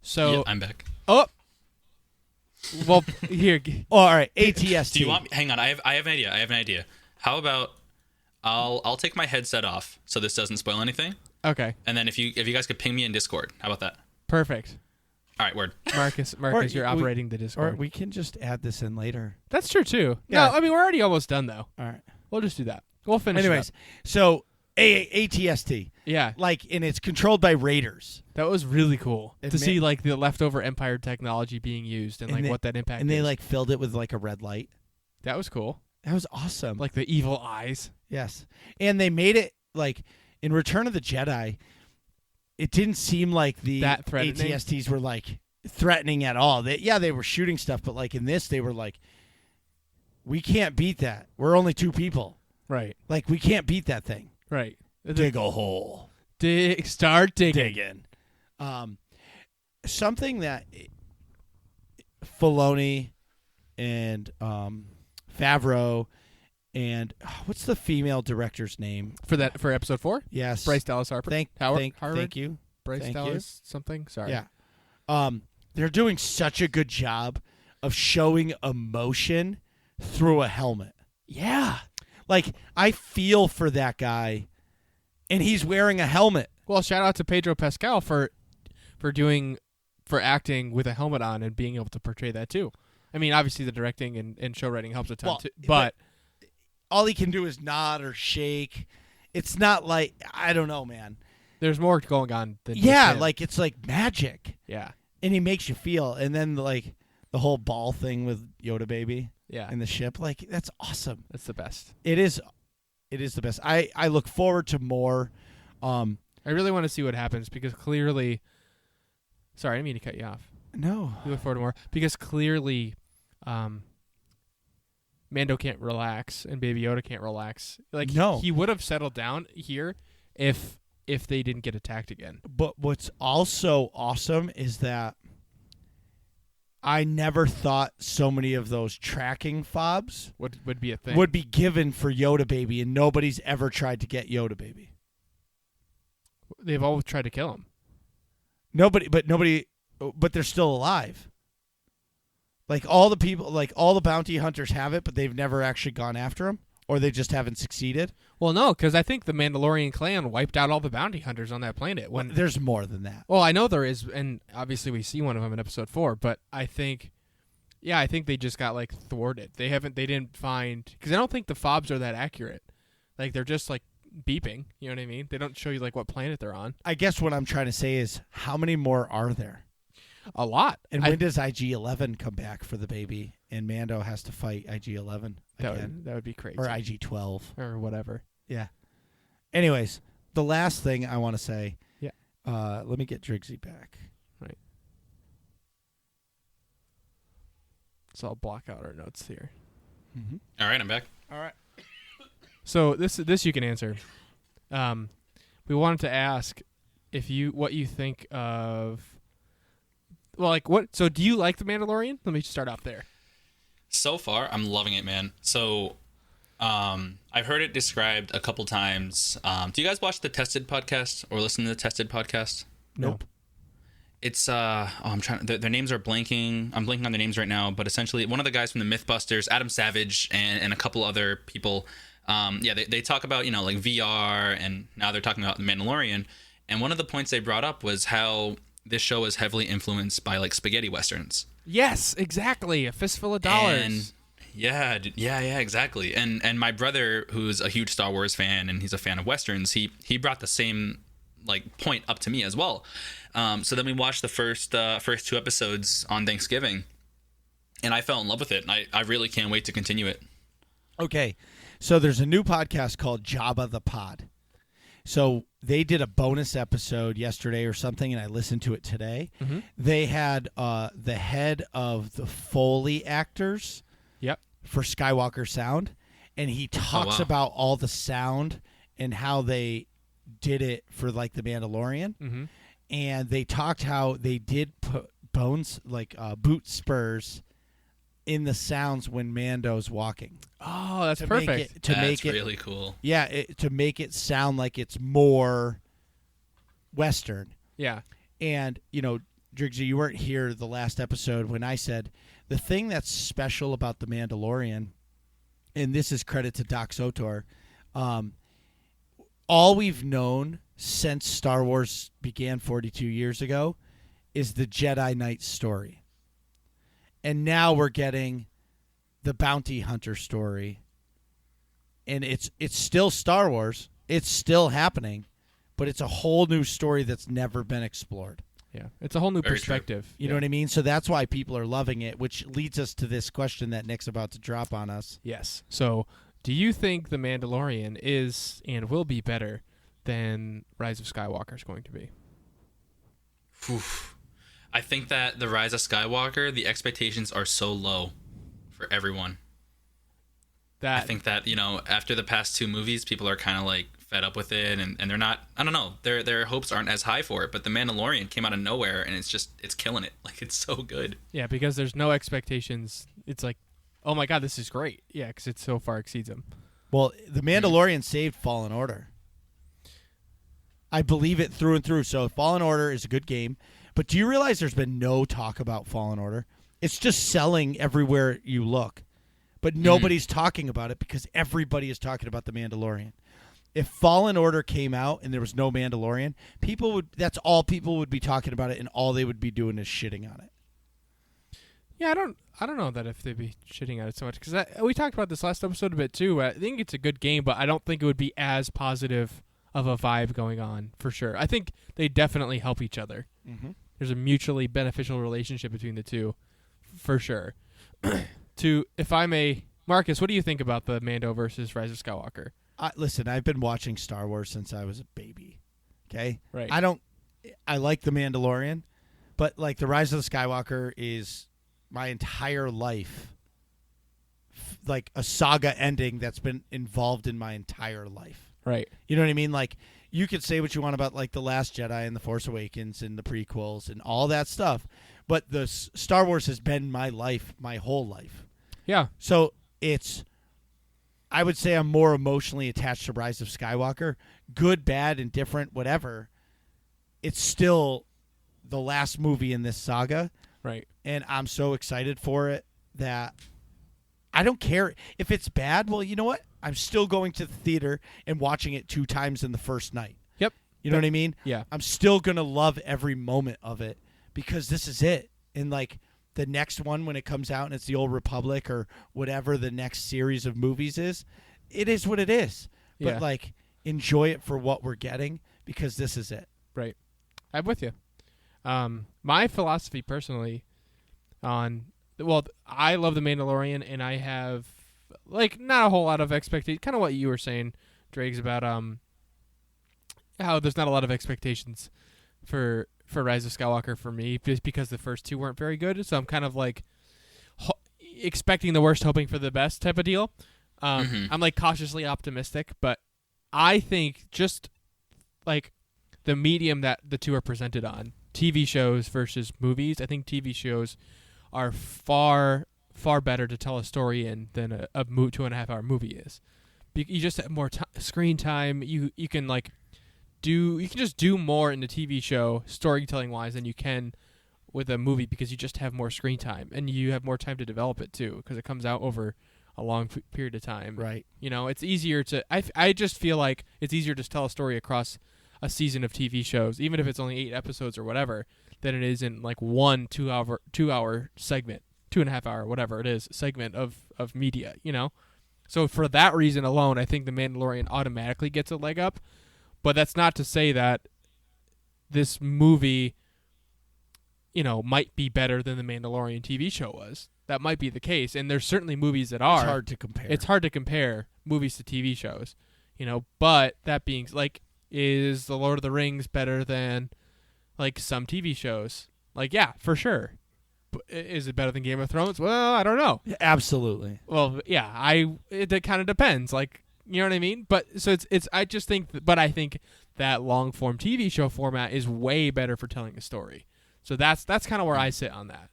So Yeah, I'm back. oh, well here. Oh, all right. ATST. Do you want? Hang on. I have an idea. I have an idea. How about I'll take my headset off so this doesn't spoil anything. Okay, And then if you guys could ping me in Discord, how about that? perfect. All right, word. Marcus, you're operating the Discord. Or we can just add this in later. That's true too. Yeah. No, I mean we're already almost done though. All right. We'll just do that. We'll finish. Anyways, it up. so ATST, Yeah, and it's controlled by raiders. that was really cool It to ma- see like the leftover Empire technology being used and And like they- what that impact. And they is. filled it with a red light. that was cool. That was awesome. Like the evil eyes. Yes. And they made it in Return of the Jedi, it didn't seem like the That threatening? ATSTs were threatening at all. They were shooting stuff, but in this they were we can't beat that. We're only 2 people. Right. We can't beat that thing. Right. Dig a hole. Start digging. Digging. Something that Filoni and Favreau and what's the female director's name? For episode 4. Yes, Bryce Dallas Harper. Harvard. Harvard. Thank you. Bryce Thank Dallas something. Sorry. Yeah. They're doing such a good job of showing emotion through a helmet. Yeah. I feel for that guy, and he's wearing a helmet. Well, shout out to Pedro Pascal for acting with a helmet on and being able to portray that too. I mean, obviously the directing and show writing helps a ton Well, too, but all he can do is nod or shake. It's not I don't know, man. there's more going on than Yeah, just him. it's magic, yeah. and he makes you feel. And then the whole ball thing with Yoda baby Yeah. in the ship, that's awesome. That's the best. It is the best. I look forward to more. I really want to see what happens because clearly sorry, I didn't mean to cut you off. No. We look forward to more because clearly Mando can't relax and Baby Yoda can't relax. No. He would have settled down here if they didn't get attacked again. But what's also awesome is that I never thought so many of those tracking fobs Would be a thing. would be given for Yoda baby, and nobody's ever tried to get Yoda baby. They've always tried to kill him. Nobody, but they're still alive. All the people, all the bounty hunters have it, but they've never actually gone after him, or they just haven't succeeded. Well, no, because I think the Mandalorian clan wiped out all the bounty hunters on that planet. There's more than that. Well, I know there is, and obviously we see one of them in episode 4. But I think they just got thwarted. They didn't find because I don't think the fobs are that accurate. They're just beeping. You know what I mean? They don't show you what planet they're on. I guess what I'm trying to say is, how many more are there? A lot. And when does IG-11 come back for the baby? And Mando has to fight IG-11 again. That would be crazy. Or IG-12. Or whatever. Yeah. Anyways, the last thing I want to say. Yeah. Let me get Driggsy back. Right. So I'll block out our notes here. Mm-hmm. All right, I'm back. All right. So this you can answer. We wanted to ask what you think of. Well, what? So, do you like The Mandalorian? Let me start off there. So far, I'm loving it, man. So, I've heard it described a couple times. Do you guys watch the Tested podcast or listen to the Tested podcast? Nope. It's their names are blanking. I'm blanking on their names right now, but essentially one of the guys from the Mythbusters, Adam Savage, and a couple other people. They talk about VR, and now they're talking about The Mandalorian. And one of the points they brought up was how this show is heavily influenced by spaghetti westerns. Yes, exactly. A fistful of dollars. And yeah, exactly. And my brother, who's a huge Star Wars fan and he's a fan of westerns, he brought the same point up to me as well. So then we watched the first 2 episodes on Thanksgiving, and I fell in love with it. And I really can't wait to continue it. Okay. So there's a new podcast called Jabba the Pod. So they did a bonus episode yesterday or something, and I listened to it today. Mm-hmm. They had the head of the Foley actors Yep. for Skywalker Sound, and he talks about all the sound and how they did it for The Mandalorian. Mm-hmm. And they talked how they did put boot spurs in the sounds when Mando's walking. Oh, that's To perfect. Make it, to That's make it, really cool. yeah, to make it sound like it's more Western. Yeah. And, Driggsy, you weren't here the last episode when I said the thing that's special about The Mandalorian, and this is credit to Doc Sotor, all we've known since Star Wars began 42 years ago is the Jedi Knight story. And now we're getting the bounty hunter story. And it's still Star Wars. It's still happening. But it's a whole new story that's never been explored. Yeah. It's a whole new Very perspective. You know what I mean? So that's why people are loving it, which leads us to this question that Nick's about to drop on us. Yes. So, do you think The Mandalorian is and will be better than Rise of Skywalker is going to be? Oof. I think that the Rise of Skywalker, the expectations are so low for everyone. I think that, after the past two movies, people are kind of like fed up with it, and they're not, I don't know, their hopes aren't as high for it, but The Mandalorian came out of nowhere, and it's killing it. Like, it's so good. Yeah, because there's no expectations. It's like, oh my God, this is great. Yeah, because it so far exceeds them. Well, The Mandalorian saved Fallen Order. I believe it through and through. So Fallen Order is a good game. But do you realize there's been no talk about Fallen Order? It's just selling everywhere you look. But nobody's talking about it because everybody is talking about The Mandalorian. If Fallen Order came out and there was no Mandalorian, that's all people would be talking about it, and all they would be doing is shitting on it. Yeah, I don't know that if they'd be shitting on it so much, because we talked about this last episode a bit too. I think it's a good game, but I don't think it would be as positive of a vibe going on for sure. I think they definitely help each other. Mm-hmm. There's a mutually beneficial relationship between the two, for sure. If I may, Marcus, what do you think about the Mando versus Rise of Skywalker? Listen, I've been watching Star Wars since I was a baby. Okay, Right. I like The Mandalorian, but like the Rise of the Skywalker is my entire life, like a saga ending that's been involved in my entire life. Right. You know what I mean? Like, you could say what you want about like The Last Jedi and The Force Awakens and the prequels and all that stuff, but the Star Wars has been my life, my whole life. Yeah. So I would say I'm more emotionally attached to Rise of Skywalker. Good, bad, indifferent, whatever. It's still the last movie in this saga. Right. And I'm so excited for it that I don't care if it's bad. Well, you know what? I'm still going to the theater and watching it 2 times in the first night. Yep. You know what I mean? Yeah. I'm still going to love every moment of it because this is it. And like the next one, when it comes out and it's the Old Republic or whatever the next series of movies is, it is what it is. But Yeah. like, enjoy it for what we're getting because this is it. Right. I'm with you. My philosophy personally I love The Mandalorian, and I have like not a whole lot of expectations. Kind of what you were saying, Driggs, about how there's not a lot of expectations for Rise of Skywalker for me, just because the first two weren't very good. So I'm kind of like expecting the worst, hoping for the best type of deal. I'm like cautiously optimistic, but I think just like the medium that the two are presented on, TV shows versus movies, I think TV shows are far better to tell a story in than a 2.5-hour movie is. You just have more screen time. You can just do more in the TV show storytelling wise than you can with a movie because you just have more screen time and you have more time to develop it too because it comes out over a long period of time. Right. It's easier to. I just feel like it's easier to tell a story across a season of TV shows, even if it's only 8 episodes or whatever, than it is in like one 2-hour segment, 2.5-hour, whatever it is, segment of media, So for that reason alone, I think The Mandalorian automatically gets a leg up. But that's not to say that this movie, might be better than The Mandalorian TV show was. That might be the case. And there's certainly movies that are. It's hard to compare. It's hard to compare movies to TV shows, But that being is The Lord of the Rings better than like some TV shows? Like, yeah, for sure. But is it better than Game of Thrones? Well, I don't know. Yeah, absolutely. Well, yeah, it kind of depends. Like, you know what I mean? But so it's I just think I think that long form TV show format is way better for telling a story. So that's kind of where I sit on that.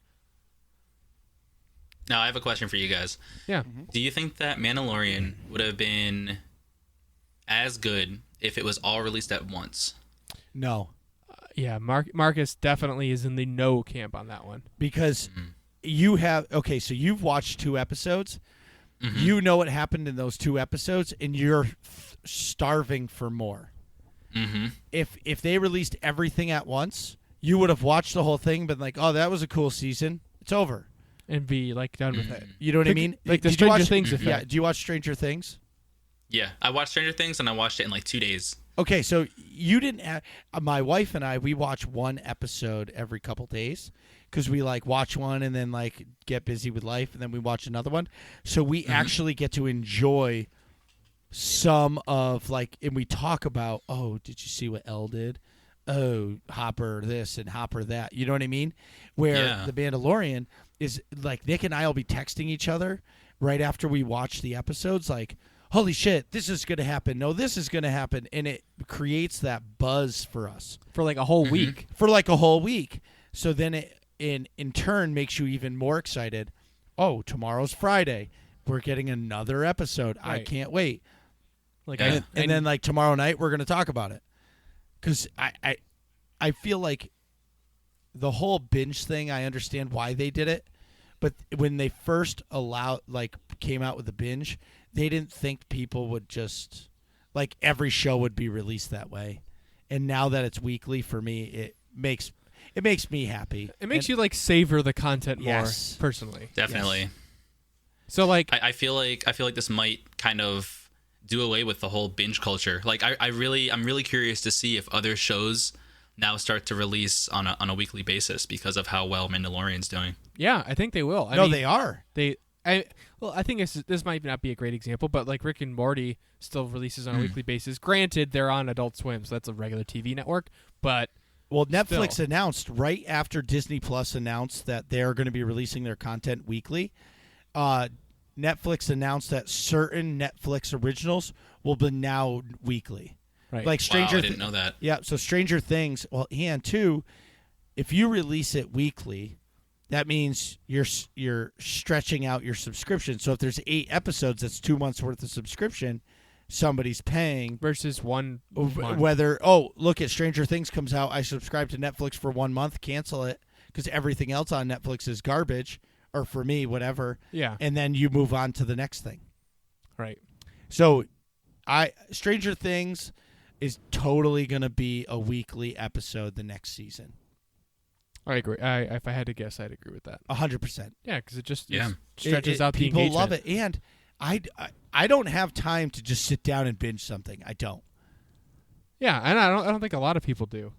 Now, I have a question for you guys. Yeah. Do you think that Mandalorian would have been as good if it was all released at once? No, Yeah, Marcus definitely is in the no camp on that one. because you have so you've watched 2 episodes. You know what happened in those 2 episodes, and you're starving for more. If they released everything at once, you would have watched the whole thing, been like, "Oh, that was a cool season. It's over." And be like done with it. You know what I mean? Like the Did you Stranger watch, Things Yeah. effect. Do you watch Stranger Things? Yeah, I watched Stranger Things, and I watched it in like 2 days. Okay, so you didn't have, my wife and I, we watch one episode every couple days because we like watch one and then like get busy with life and then we watch another one. So we actually get to enjoy some of like, and we talk about, oh, did you see what Elle did? Oh, Hopper this and Hopper that. You know what I mean? Where The Mandalorian is like Nick and I will be texting each other right after we watch the episodes like, holy shit, this is going to happen. No, this is going to happen. And it creates that buzz for us. For like a whole week. For like a whole week. So then it, in turn, makes you even more excited. Oh, tomorrow's Friday. We're getting another episode. I Right. can't wait. Like And then like tomorrow night, we're going to talk about it. Because I feel like the whole binge thing, I understand why they did it. But when they first came out with the binge, they didn't think people would just like every show would be released that way. And now that it's weekly, for me, it makes me happy. It makes you like savor the content Yes. more personally. Definitely. Yes. So like I feel like this might kind of do away with the whole binge culture. Like I'm really curious to see if other shows now start to release on a weekly basis because of how well Mandalorian's doing. yeah, I think they will. I mean, They are. I think this might not be a great example, but like Rick and Morty still releases on a weekly basis. Granted, they're on Adult Swim, so that's a regular TV network, but Well, Netflix Still. announced right after Disney Plus announced that they're going to be releasing their content weekly. Netflix announced that certain Netflix originals will be now weekly. right. Like Stranger Wow, I didn't know that. Yeah, so Stranger Things, well, and too, if you release it weekly, that means you're stretching out your subscription. So if there's 8 episodes, that's 2 months worth of subscription somebody's paying. versus one month. Whether look at Stranger Things comes out, I subscribe to Netflix for 1 month, cancel it because everything else on Netflix is garbage, or for me, whatever. Yeah. And then you move on to the next thing. Right. So, Stranger Things is totally going to be a weekly episode the next season. I agree. If I had to guess, I'd agree with that. 100%. Yeah, because it just Yeah. stretches out the people engagement. love it, and I don't have time to just sit down and binge something. I don't. Yeah, and I don't think a lot of people do.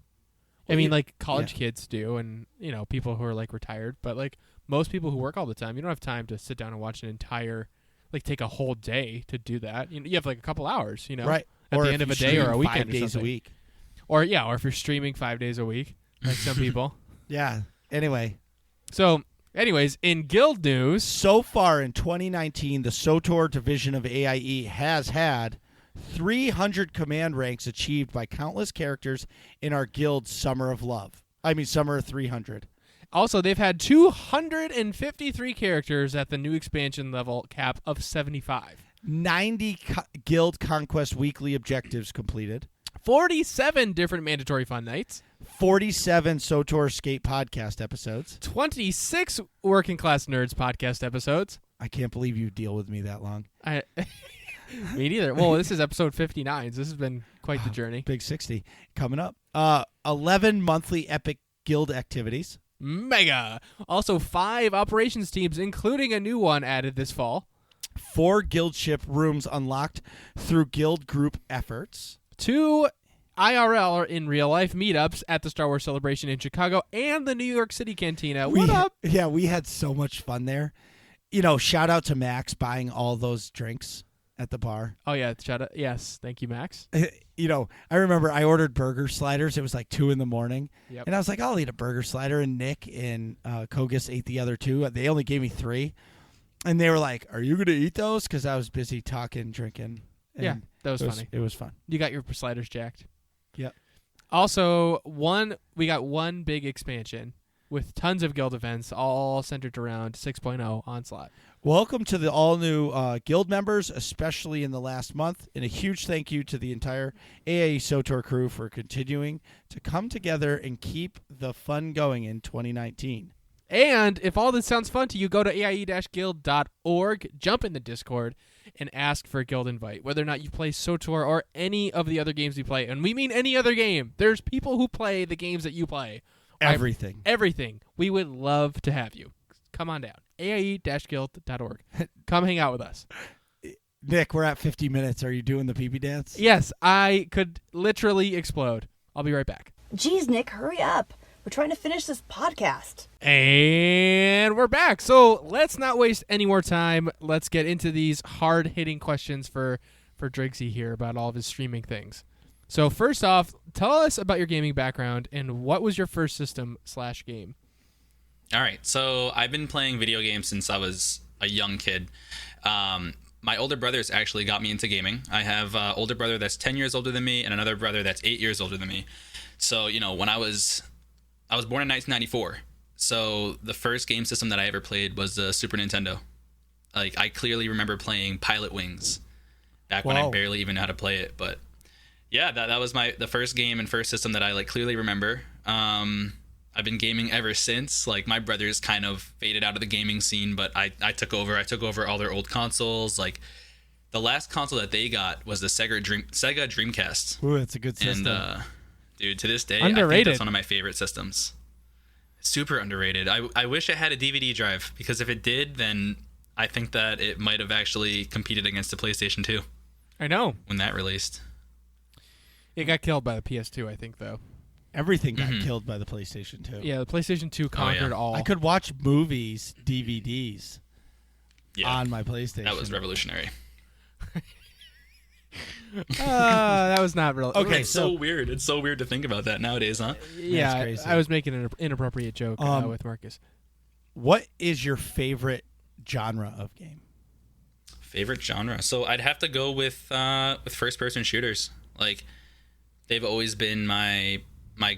I Well, mean, you- like college kids do, and people who are like retired. But like most people who work all the time, you don't have time to sit down and watch an entire, like take a whole day to do that. You have like a couple hours, Right. at Or the if end of you a day or stream a weekend 5 or days something. a week. Or if you're streaming 5 days a week, like some people. Yeah. Anyway, So, anyways, in guild news, so far in 2019, the SOTOR division of AIE has had 300 command ranks achieved by countless characters in our guild Summer of 300. also they've had 253 characters at the new expansion level cap of 75. 90 guild conquest weekly objectives completed. 47 different mandatory fun nights. 47 SOTOR Skate podcast episodes. 26 Working Class Nerds podcast episodes. I can't believe you deal with me that long. Me neither. Well, this is episode 59, so this has been quite the journey. Big 60 coming up. 11 monthly epic guild activities. Mega. Also, 5 operations teams, including a new one added this fall. 4 guild ship rooms unlocked through guild group efforts. 2 IRL or in real life meetups at the Star Wars Celebration in Chicago and the New York City Cantina. What up? Yeah, we had so much fun there. Shout out to Max buying all those drinks at the bar. Oh, yeah. Shout out. Yes. Thank you, Max. I remember I ordered burger sliders. It was like 2 a.m. Yep. And I was like, I'll eat a burger slider. And Nick and Kogus ate the other 2. They only gave me 3. And they were like, are you going to eat those? Because I was busy talking, drinking. And Yeah, that was funny. It was fun. You got your sliders jacked. Yep. Also, we got one big expansion. with tons of guild events, all centered around 6.0 Onslaught. Welcome to the all-new guild members, especially in the last month, and a huge thank you to the entire AIE SOTOR crew for continuing to come together and keep the fun going in 2019. And if all this sounds fun to you, go to aie-guild.org, jump in the Discord, and ask for a guild invite, whether or not you play SOTOR or any of the other games we play. And we mean any other game. There's people who play the games that you play. Everything. Everything. We would love to have you. Come on down. aie-guild.org. Come hang out with us. Nick, we're at 50 minutes. Are you doing the pee-pee dance? Yes, I could literally explode. I'll be right back. Geez, Nick, hurry up. We're trying to finish this podcast. And we're back. So let's not waste any more time. Let's get into these hard-hitting questions for Driggsy here about all of his streaming things. So first off, tell us about your gaming background and what was your first system/game? All right, so I've been playing video games since I was a young kid. My older brothers actually got me into gaming. I have an older brother that's 10 years older than me and another brother that's 8 years older than me. So, when I was born in 1994. So the first game system that I ever played was the Super Nintendo. Like, I clearly remember playing Pilot Wings back when I barely even knew how to play it. But yeah, that was the first game and first system that I clearly remember. I've been gaming ever since. Like, my brothers kind of faded out of the gaming scene, but I took over. I took over all their old consoles. Like, the last console that they got was the Sega Dreamcast. Ooh, that's a good system. And dude, to this day, underrated. I think that's one of my favorite systems. Super underrated. I wish it had a DVD drive, because if it did, then I think that it might have actually competed against the PlayStation 2 I know. when that released. It got killed by the PS2, I think, though. Everything got killed by the PlayStation 2. Yeah, the PlayStation 2 conquered all. I could watch movies, DVDs, on my PlayStation. That was revolutionary. That was not real. Okay, It's so weird. It's so weird to think about that nowadays, huh? Yeah, That's crazy. I was making an inappropriate joke with Marcus. What is your favorite genre of game? Favorite genre? So I'd have to go with first-person shooters. Like, they've always been my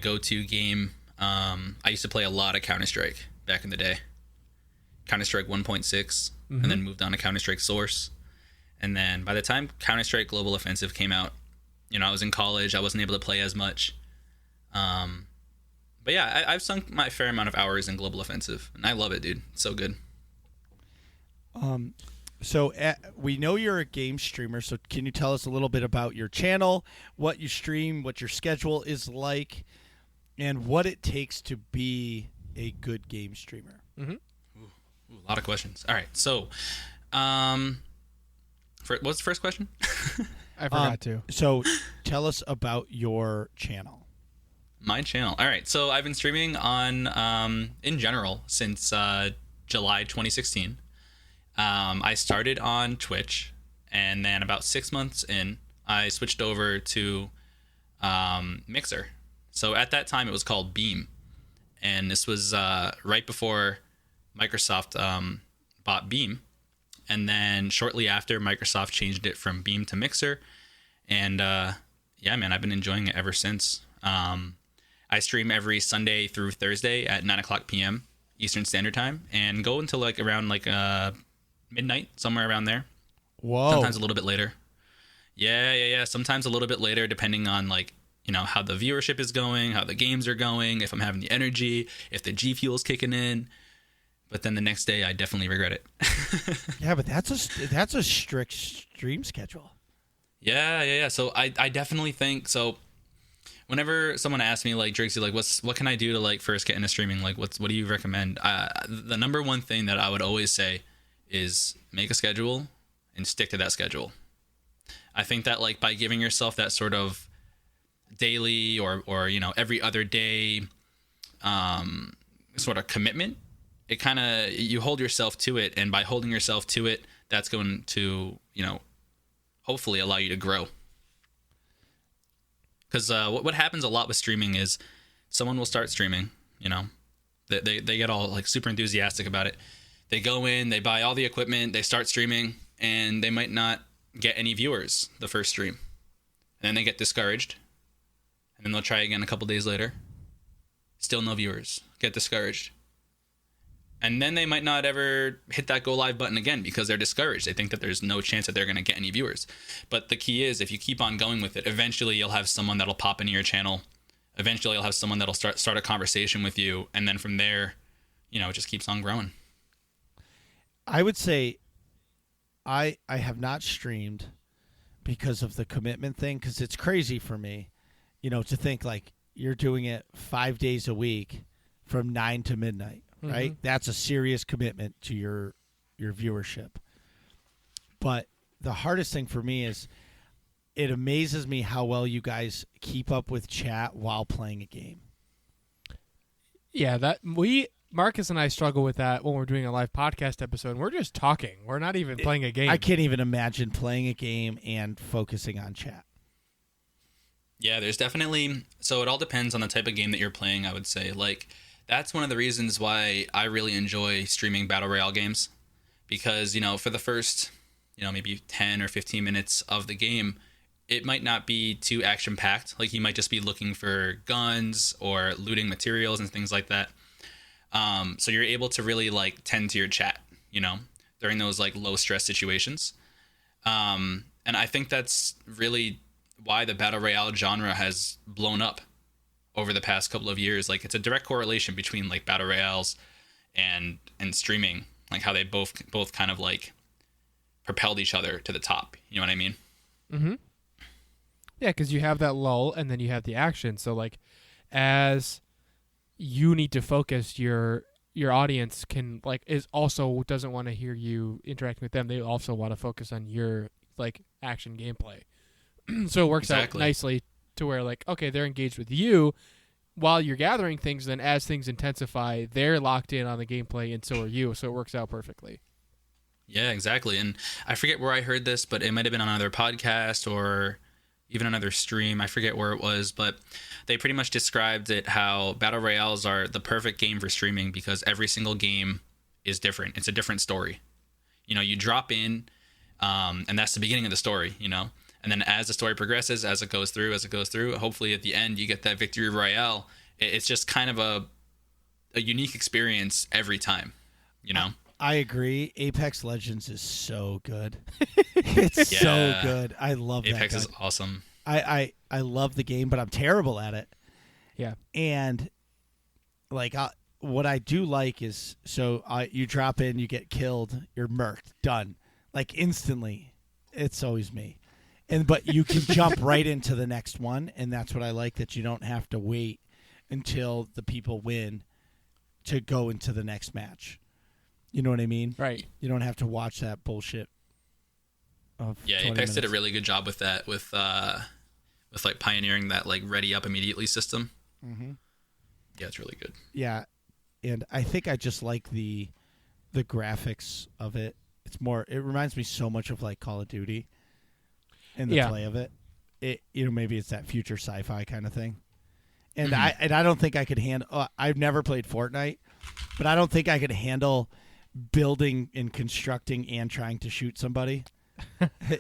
go-to game. I used to play a lot of Counter-Strike back in the day. Counter-Strike 1.6, and then moved on to Counter-Strike Source. And then by the time Counter-Strike Global Offensive came out, I was in college. I wasn't able to play as much. But yeah, I've sunk my fair amount of hours in Global Offensive, and I love it, dude. It's so good. So we know you're a game streamer, so can you tell us a little bit about your channel, what you stream, what your schedule is like, and what it takes to be a good game streamer? Ooh, a lot of questions. All right, so what's the first question? I forgot to. So tell us about your channel. My channel. All right, so I've been streaming on, in general, since July 2016. I started on Twitch, and then about 6 months in, I switched over to Mixer. So at that time, it was called Beam, and this was right before Microsoft bought Beam, and then shortly after, Microsoft changed it from Beam to Mixer, and yeah, man, I've been enjoying it ever since. I stream every Sunday through Thursday at 9:00 p.m. Eastern Standard Time, and go until around midnight, somewhere around there. Whoa. Sometimes a little bit later. Yeah. Sometimes a little bit later, depending on how the viewership is going, how the games are going, if I'm having the energy, if the GFUEL's kicking in. But then the next day, I definitely regret it. Yeah, but that's a strict stream schedule. Yeah. So I definitely think so. Whenever someone asks me Driggsy, what can I do to first get into streaming? What do you recommend? The number one thing that I would always say is make a schedule and stick to that schedule. I think that by giving yourself that sort of daily or every other day sort of commitment, it kind of, you hold yourself to it, and by holding yourself to it, that's going to hopefully allow you to grow. Because what happens a lot with streaming is someone will start streaming, they get all super enthusiastic about it. They go in, they buy all the equipment, they start streaming, and they might not get any viewers the first stream. And then they get discouraged, and then they'll try again a couple days later. still no viewers, get discouraged. And then they might not ever hit that go live button again because they're discouraged. They think that there's no chance that they're going to get any viewers. But the key is, if you keep on going with it, eventually you'll have someone that'll pop into your channel. Eventually you'll have someone that'll start a conversation with you. And then from there, it just keeps on growing. I would say I have not streamed because of the commitment thing, because it's crazy for me, to think like you're doing it 5 days a week from 9 to midnight. Right? That's a serious commitment to your viewership. But the hardest thing for me is it amazes me how well you guys keep up with chat while playing a game. Yeah, Marcus and I struggle with that when we're doing a live podcast episode. And we're just talking. We're not even playing a game. I can't even imagine playing a game and focusing on chat. Yeah, there's definitely... So it all depends on the type of game that you're playing, I would say. Like... That's one of the reasons why I really enjoy streaming Battle Royale games, because, for the first, maybe 10 or 15 minutes of the game, it might not be too action-packed. Like, you might just be looking for guns or looting materials and things like that. So you're able to really, tend to your chat, during those, low-stress situations. And I think that's really why the Battle Royale genre has blown up over the past couple of years. Like, it's a direct correlation between battle royales and streaming, like how they both kind of propelled each other to the top. You know what I mean? Mm-hmm. Yeah, because you have that lull and then you have the action. So as you need to focus, your audience is also doesn't want to hear you interacting with them. They also want to focus on your action gameplay. So it works out nicely to where okay, they're engaged with you while you're gathering things, then as things intensify, they're locked in on the gameplay, and so are you, so it works out perfectly. Yeah, exactly. And I forget where I heard this, but it might have been on another podcast or even another stream. I forget where it was, but they pretty much described it how battle royales are the perfect game for streaming because every single game is different. It's a different story. You drop in, and that's the beginning of the story, And then as the story progresses, as it goes through, hopefully at the end you get that victory royale. It's just kind of a unique experience every time, I agree. Apex Legends is so good. It's so good. I love that. Apex is awesome. I love the game, but I'm terrible at it. Yeah. And what I do like is you drop in, you get killed, you're murked, done. Instantly. It's always me. But you can jump right into the next one, and that's what I like, that you don't have to wait until the people win to go into the next match. You know what I mean? Right. You don't have to watch that bullshit. Apex did a really good job with that, with pioneering that ready up immediately system. Mm-hmm. Yeah, it's really good. Yeah, and I think I just like the graphics of it. It reminds me so much of Call of Duty. And the play of it, maybe it's that future sci-fi kind of thing, and I don't think I could handle. I've never played Fortnite, but I don't think I could handle building and constructing and trying to shoot somebody.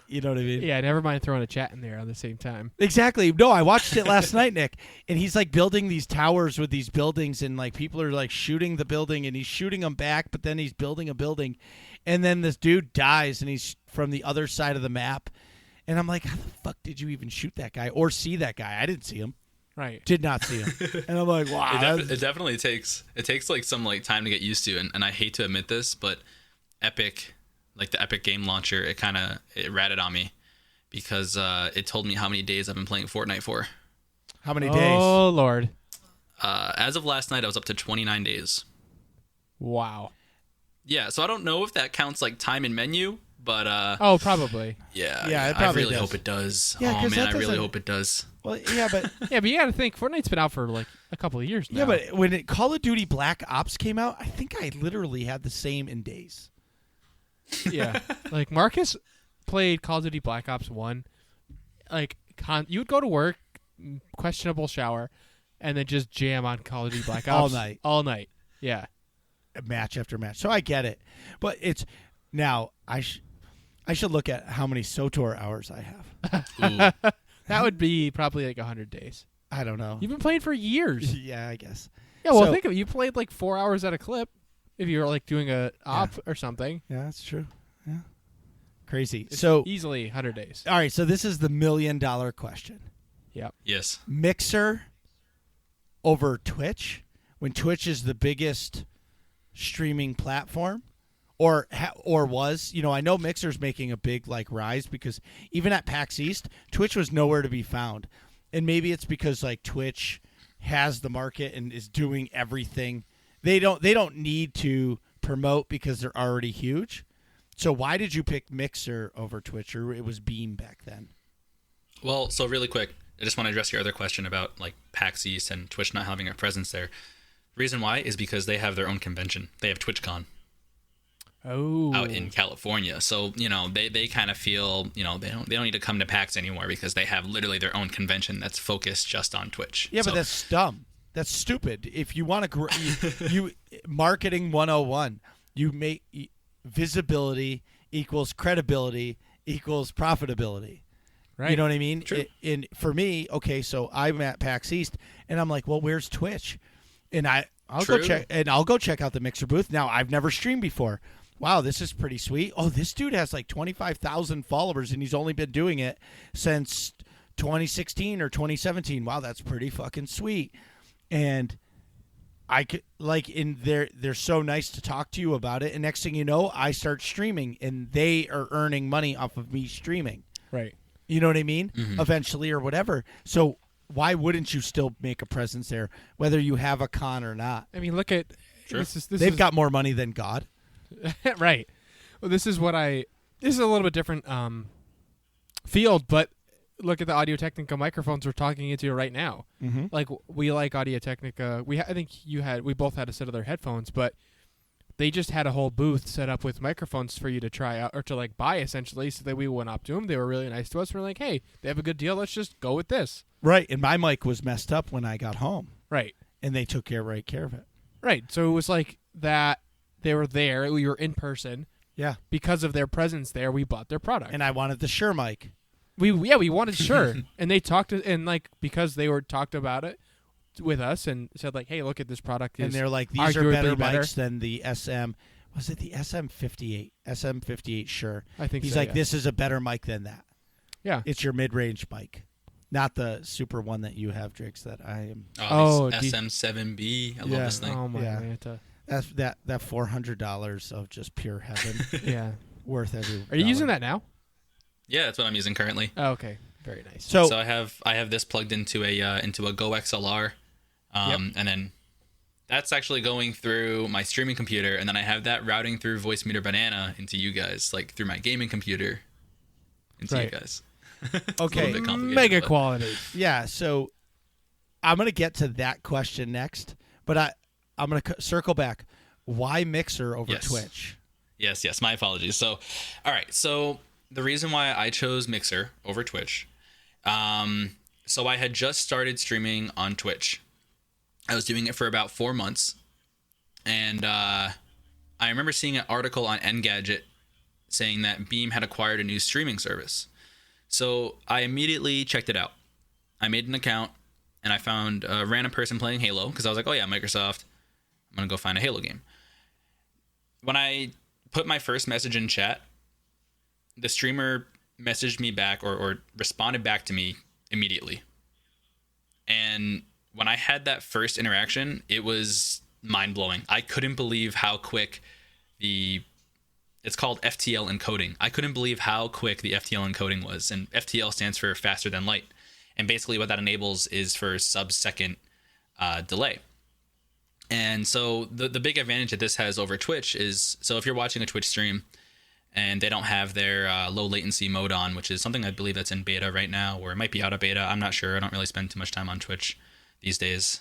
You know what I mean? Yeah, never mind throwing a chat in there at the same time. Exactly. No, I watched it last night, Nick, and he's building these towers with these buildings, and people are shooting the building, and he's shooting them back, but then he's building a building, and then this dude dies, and he's from the other side of the map. And I'm like, how the fuck did you even shoot that guy or see that guy? I didn't see him. Right. Did not see him. And I'm like, wow. It definitely takes some time to get used to. And I hate to admit this, but Epic, the Epic game launcher, it ratted on me because it told me how many days I've been playing Fortnite for. How many days? Oh, Lord. As of last night, I was up to 29 days. Wow. Yeah, so I don't know if that counts time in menu. But probably. Yeah, it probably I really does. hope it does. Yeah, oh man, I really hope it does. Well, yeah, but yeah, but you got to think Fortnite's been out for a couple of years now. Yeah, but when Call of Duty Black Ops came out, I think I literally had the same in days. Yeah, Marcus played Call of Duty Black Ops 1. You would go to work, questionable shower, and then just jam on Call of Duty Black Ops all night. Yeah, match after match. So I get it, but it's now I should look at how many SOTOR hours I have. That would be probably 100 days. I don't know. You've been playing for years. Yeah, I guess. Yeah, well, So- think of it. You played like 4 hours at a clip if you were like doing a op or something. Yeah, that's true. Yeah. Crazy. It's So, easily 100 days. all right, so this is the $1 million question. Yep. Yes. Mixer over Twitch, when Twitch is the biggest streaming platform, or was. I know Mixer's making a big like rise because even at PAX East, Twitch was nowhere to be found, and maybe it's because like Twitch has the market and is doing everything. They don't need to promote because they're already huge. So why did you pick Mixer over Twitch, or it was Beam back then? Well, so really quick, I just want to address your other question about like PAX East and Twitch not having a presence there. Reason why is because they have their own convention. They have TwitchCon Oh. out in California. So, they kind of feel, they don't need to come to PAX anymore because they have literally their own convention that's focused just on Twitch. Yeah, So- but that's dumb. That's stupid. If you want to you marketing 101, you make visibility equals credibility equals profitability. Right. You know what I mean? True. And for me, okay, so I'm at PAX East, and I'm like, well, where's Twitch? And I'll go check out the Mixer booth. Now, I've never streamed before. Wow, this is pretty sweet. Oh, this dude has like 25,000 followers, and he's only been doing it since 2016 or 2017. Wow, that's pretty fucking sweet. And I could they're so nice to talk to you about it. And next thing you know, I start streaming, and they are earning money off of me streaming. Right. You know what I mean? Mm-hmm. Eventually or whatever. So why wouldn't you still make a presence there, whether you have a con or not? I mean, look at Sure. They've got more money than God. right. Well, this is a little bit different field, but look at the Audio-Technica microphones we're talking into right now. Mm-hmm. Like we like Audio-Technica. I think we both had a set of their headphones, but they just had a whole booth set up with microphones for you to try out or to like buy essentially, so that we went up to them. They were really nice to us. We're like, hey, they have a good deal. Let's just go with this. Right. And my mic was messed up when I got home, Right. and they took care of it. Right. So it was like that. They were there. We were in person. Yeah. Because of their presence there, we bought their product. And I wanted the Shure mic. We wanted Shure, and they talked and like because they were talked about it with us and said like, hey, look at this product. And they're like, these are better mics than the SM. Was it the SM58? SM58 Shure. I think He's so, like, yeah. this is a better mic than that. Yeah. It's your mid-range mic, not the super one that you have, Driggs, that I am. Oh, these SM7B. I love this thing. Oh my Yeah. Manta. That's that $400 of just pure heaven Yeah. worth every. Are you using dollar. that now? Yeah, that's what I'm using currently. Oh, okay. Very nice. So, So I have this plugged into a Go XLR, and then that's actually going through my streaming computer, and then I have that routing through Voice Meter Banana into you guys, like through my gaming computer into Right. you guys. okay, bit complicated, Mega but- quality. yeah. So I'm gonna get to that question next, but I'm gonna circle back. Why Mixer over Yes. Twitch? Yes, my apologies. So, all right. So the reason why I chose Mixer over Twitch, so I had just started streaming on Twitch. I was doing it for about 4 months, and I remember seeing an article on Engadget saying that Beam had acquired a new streaming service. So I immediately checked it out. I made an account, and I found a random person playing Halo because I was like, oh yeah, Microsoft. I'm gonna go find a Halo game. When I put my first message in chat, the streamer messaged me back or responded back to me immediately. And when I had that first interaction, it was mind-blowing. I couldn't believe how quick it's called FTL encoding. I couldn't believe how quick the FTL encoding was. And FTL stands for faster than light. And basically what that enables is for sub-second delay. And so the big advantage that this has over Twitch is, so if you're watching a Twitch stream and they don't have their low latency mode on, which is something I believe that's in beta right now, or it might be out of beta. I'm not sure. I don't really spend too much time on Twitch these days.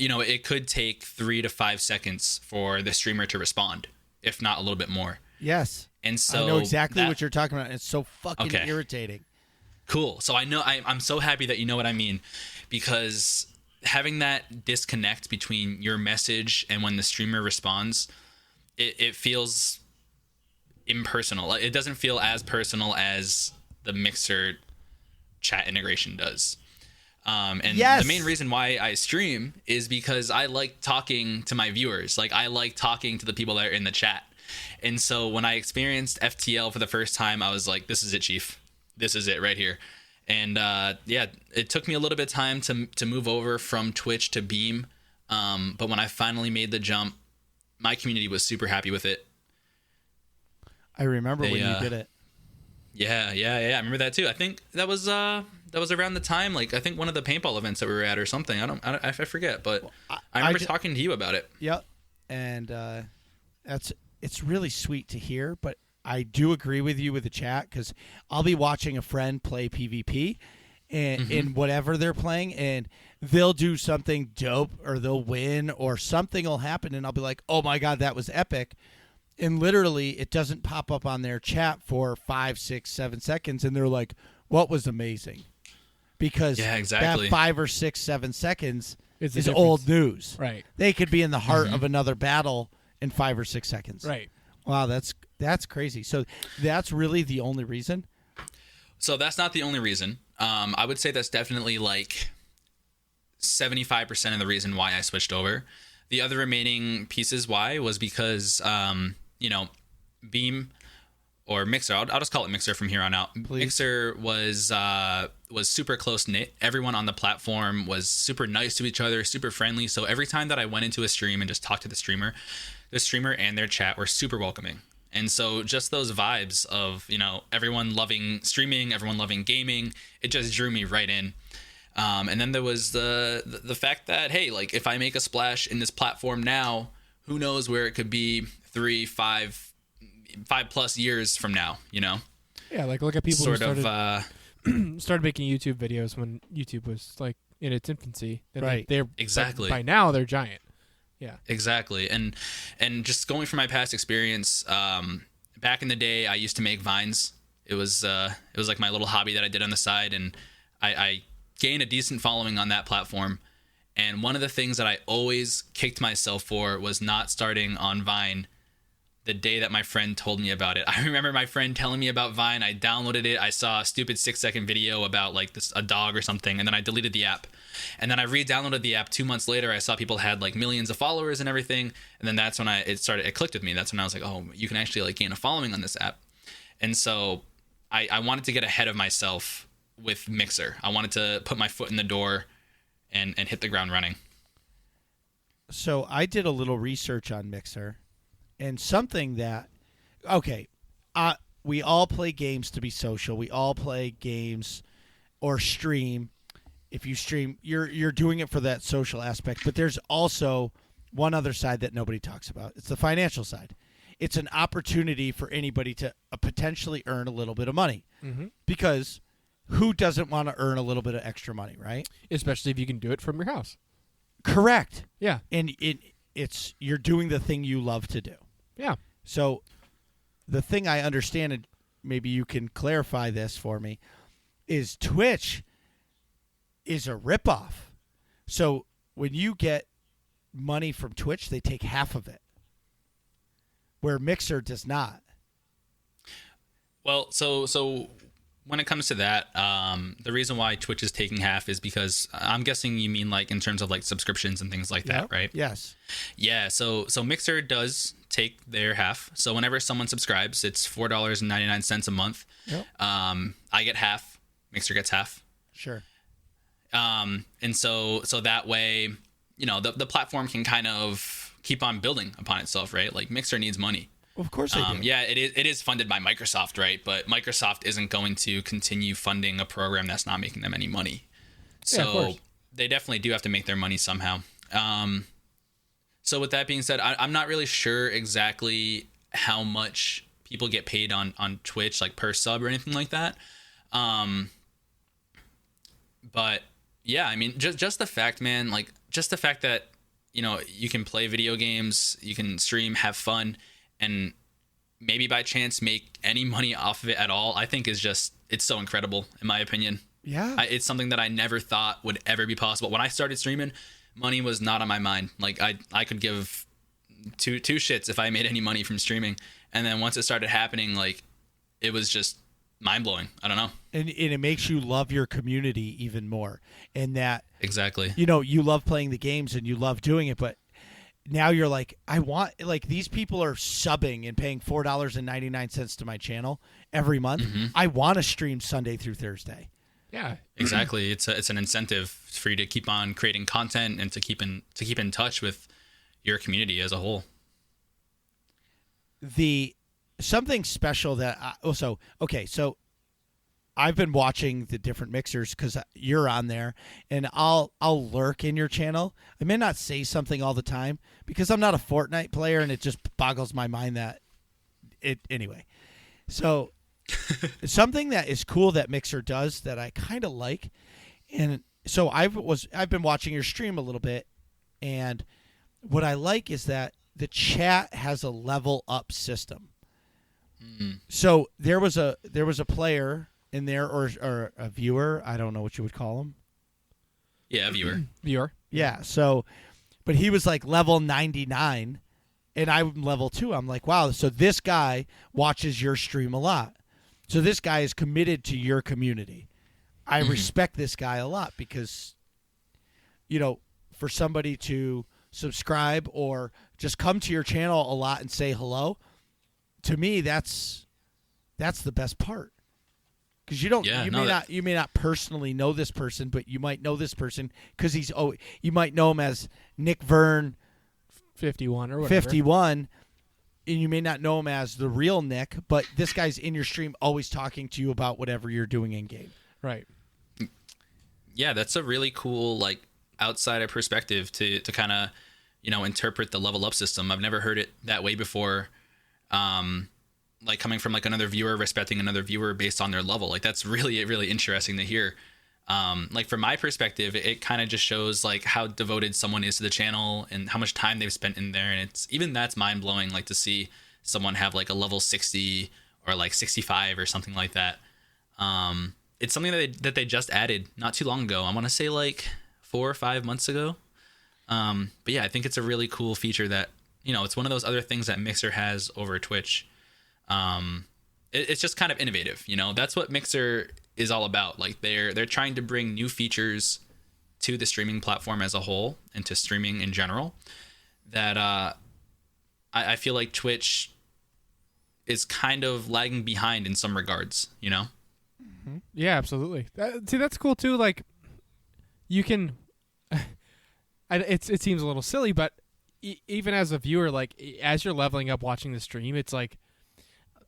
It could take 3 to 5 seconds for the streamer to respond, if not a little bit more. Yes. And so I know exactly what you're talking about. It's so fucking Okay. irritating. Cool. So I'm so happy that you know what I mean, because having that disconnect between your message and when the streamer responds, it feels impersonal. It doesn't feel as personal as the Mixer chat integration does. And Yes. the main reason why I stream is because I like talking to my viewers. Like, I like talking to the people that are in the chat. And so when I experienced FTL for the first time, I was like, this is it, Chief. This is it right here. And yeah, it took me a little bit of time to move over from Twitch to Beam. But when I finally made the jump, my community was super happy with it. I remember when you did it. Yeah. I remember that too. I think that was around the time, like, I think one of the paintball events that we were at or something. I forget, but I remember talking to you about it. Yep. And it's really sweet to hear, but I do agree with you with the chat, because I'll be watching a friend play PvP and in whatever they're playing, and they'll do something dope, or they'll win, or something will happen, and I'll be like, oh my God, that was epic. And literally, it doesn't pop up on their chat for 5, 6, 7 seconds, and they're like, what was amazing? Because that 5 or 6, 7 seconds is old news. Right. They could be in the heart of another battle in 5 or 6 seconds. Right. Wow, that's crazy. So that's really the only reason? So that's not the only reason. I would say that's definitely like 75% of the reason why I switched over. The other remaining pieces why was because, Beam or Mixer, I'll just call it Mixer from here on out. Please. Mixer was super close-knit. Everyone on the platform was super nice to each other, super friendly. So every time that I went into a stream and just talked to the streamer and their chat were super welcoming. And so just those vibes of, everyone loving streaming, everyone loving gaming, it just drew me right in. And then there was the fact that, hey, like, if I make a splash in this platform now, who knows where it could be 3, 5 plus years from now, Yeah, like look at people sort who of started making YouTube videos when YouTube was like in its infancy. And right. They're exactly. By now they're giant. Yeah. Exactly. And just going from my past experience, back in the day, I used to make Vines. It was like my little hobby that I did on the side, and I gained a decent following on that platform. And one of the things that I always kicked myself for was not starting on Vine the day that my friend told me about it. I remember my friend telling me about Vine. I downloaded it. I saw a stupid 6-second video about like a dog or something, and then I deleted the app. And then I re-downloaded the app 2 months later. I saw people had like millions of followers and everything. And then that's when it clicked with me. That's when I was like, oh, you can actually like gain a following on this app. And so I wanted to get ahead of myself with Mixer. I wanted to put my foot in the door and hit the ground running. So I did a little research on Mixer, and something that, okay, we all play games to be social. We all play games or stream. If you stream, you're doing it for that social aspect. But there's also one other side that nobody talks about. It's the financial side. It's an opportunity for anybody to potentially earn a little bit of money, because who doesn't want to earn a little bit of extra money, right? Especially if you can do it from your house. Correct. Yeah. And it's you're doing the thing you love to do. Yeah. So the thing I understand, and maybe you can clarify this for me, is Twitch is a ripoff. So when you get money from Twitch, they take half of it, where Mixer does not. Well, so when it comes to that, the reason why Twitch is taking half is because I'm guessing you mean like in terms of like subscriptions and things like that, right? Yes. Yeah. So Mixer does take their half. So whenever someone subscribes, it's $4.99 a month. Yep. I get half. Mixer gets half. Sure. And so that way, the platform can kind of keep on building upon itself, right? Like Mixer needs money. Of course they do. Yeah, it is funded by Microsoft, right? But Microsoft isn't going to continue funding a program that's not making them any money. So of course. They definitely do have to make their money somehow. So with that being said, I'm not really sure exactly how much people get paid on Twitch, like per sub or anything like that. But yeah, I mean, just the fact, man, like just the fact that, you can play video games, you can stream, have fun, and maybe by chance make any money off of it at all, I think it's so incredible, in my opinion. Yeah. It's something that I never thought would ever be possible. When I started streaming, money was not on my mind. Like I could give two shits if I made any money from streaming. And then once it started happening, like it was just mind blowing. I don't know. And it makes you love your community even more. And that, Exactly. you know, you love playing the games and you love doing it, but now you're like, I want, like, these people are subbing and paying $4.99 to my channel every month. I want to stream Sunday through Thursday. Yeah. Exactly. It's an incentive for you to keep on creating content and to keep in touch with your community as a whole. Something special that so I've been watching the different mixers because you're on there, and I'll lurk in your channel. I may not say something all the time because I'm not a Fortnite player, and it just boggles my mind that it anyway. So something that is cool that Mixer does that I kind of like, and so I've been watching your stream a little bit, and what I like is that the chat has a level up system. So there was a player in there or a viewer, I don't know what you would call him. Yeah, viewer. Yeah, so but he was like level 99 and I'm level 2. I'm like, wow, so this guy watches your stream a lot. So this guy is committed to your community. I respect this guy a lot because, you know, for somebody to subscribe or just come to your channel a lot and say hello, to me that's the best part. Because you may not personally know this person, but you might know this person because you might know him as Nick Vern 51 or whatever. 51, and you may not know him as the real Nick, but this guy's in your stream always talking to you about whatever you're doing in game. Right. Yeah, that's a really cool like outsider perspective to kind of, you know, interpret the level up system. I've never heard it that way before. Like coming from like another viewer respecting another viewer based on their level. Like that's really, really interesting to hear. Like from my perspective, it kind of just shows like how devoted someone is to the channel and how much time they've spent in there. And that's mind blowing. Like to see someone have like a level 60 or like 65 or something like that. It's something that they just added not too long ago. I want to say like 4 or 5 months ago. But yeah, I think it's a really cool feature that, you know, it's one of those other things that Mixer has over Twitch. It's just kind of innovative, you know. That's what Mixer is all about. Like they're trying to bring new features to the streaming platform as a whole and to streaming in general that I feel like Twitch is kind of lagging behind in some regards, you know. Yeah, absolutely. See, that's cool too. Like you can it seems a little silly, but even as a viewer, like as you're leveling up watching the stream, it's like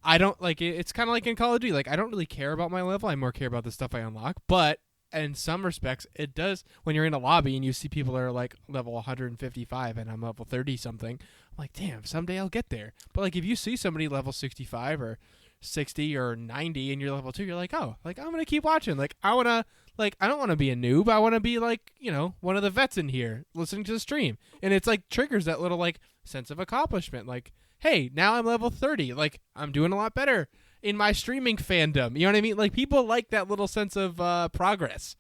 I don't like it. It's kind of like in Call of Duty. Like I don't really care about my level. I more care about the stuff I unlock. But in some respects, it does. When you're in a lobby and you see people that are like level 155 and I'm level 30 something, I'm like, damn, someday I'll get there. But like if you see somebody level 65 or 60 or 90 and you're level 2, you're like, oh, like I'm gonna keep watching. Like I don't want to be a noob. I want to be like, you know, one of the vets in here listening to the stream. And it's like triggers that little like sense of accomplishment. Like, hey, now I'm level 30. Like, I'm doing a lot better in my streaming fandom. You know what I mean? Like, people like that little sense of progress.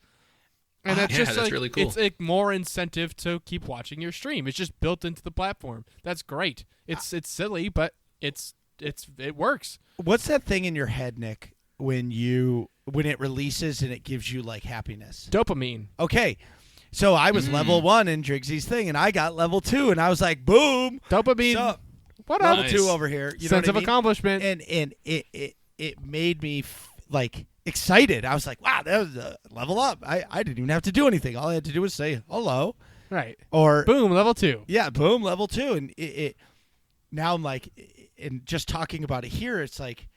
And that's just that's like, really cool. It's like more incentive to keep watching your stream. It's just built into the platform. That's great. It's silly, but it works. What's that thing in your head, Nick, when it releases and it gives you like happiness? Dopamine. Okay. So I was level 1 in Driggsy's thing and I got level 2 and I was like, boom. Dopamine. So, what up? level 2 over here. You Sense know of what I mean? accomplishment. And it made me like excited. I was like, wow, that was a level up. I didn't even have to do anything. All I had to do was say hello. Right. Or boom, level 2. Yeah, boom, level 2. And it now I'm like, and just talking about it here, it's like,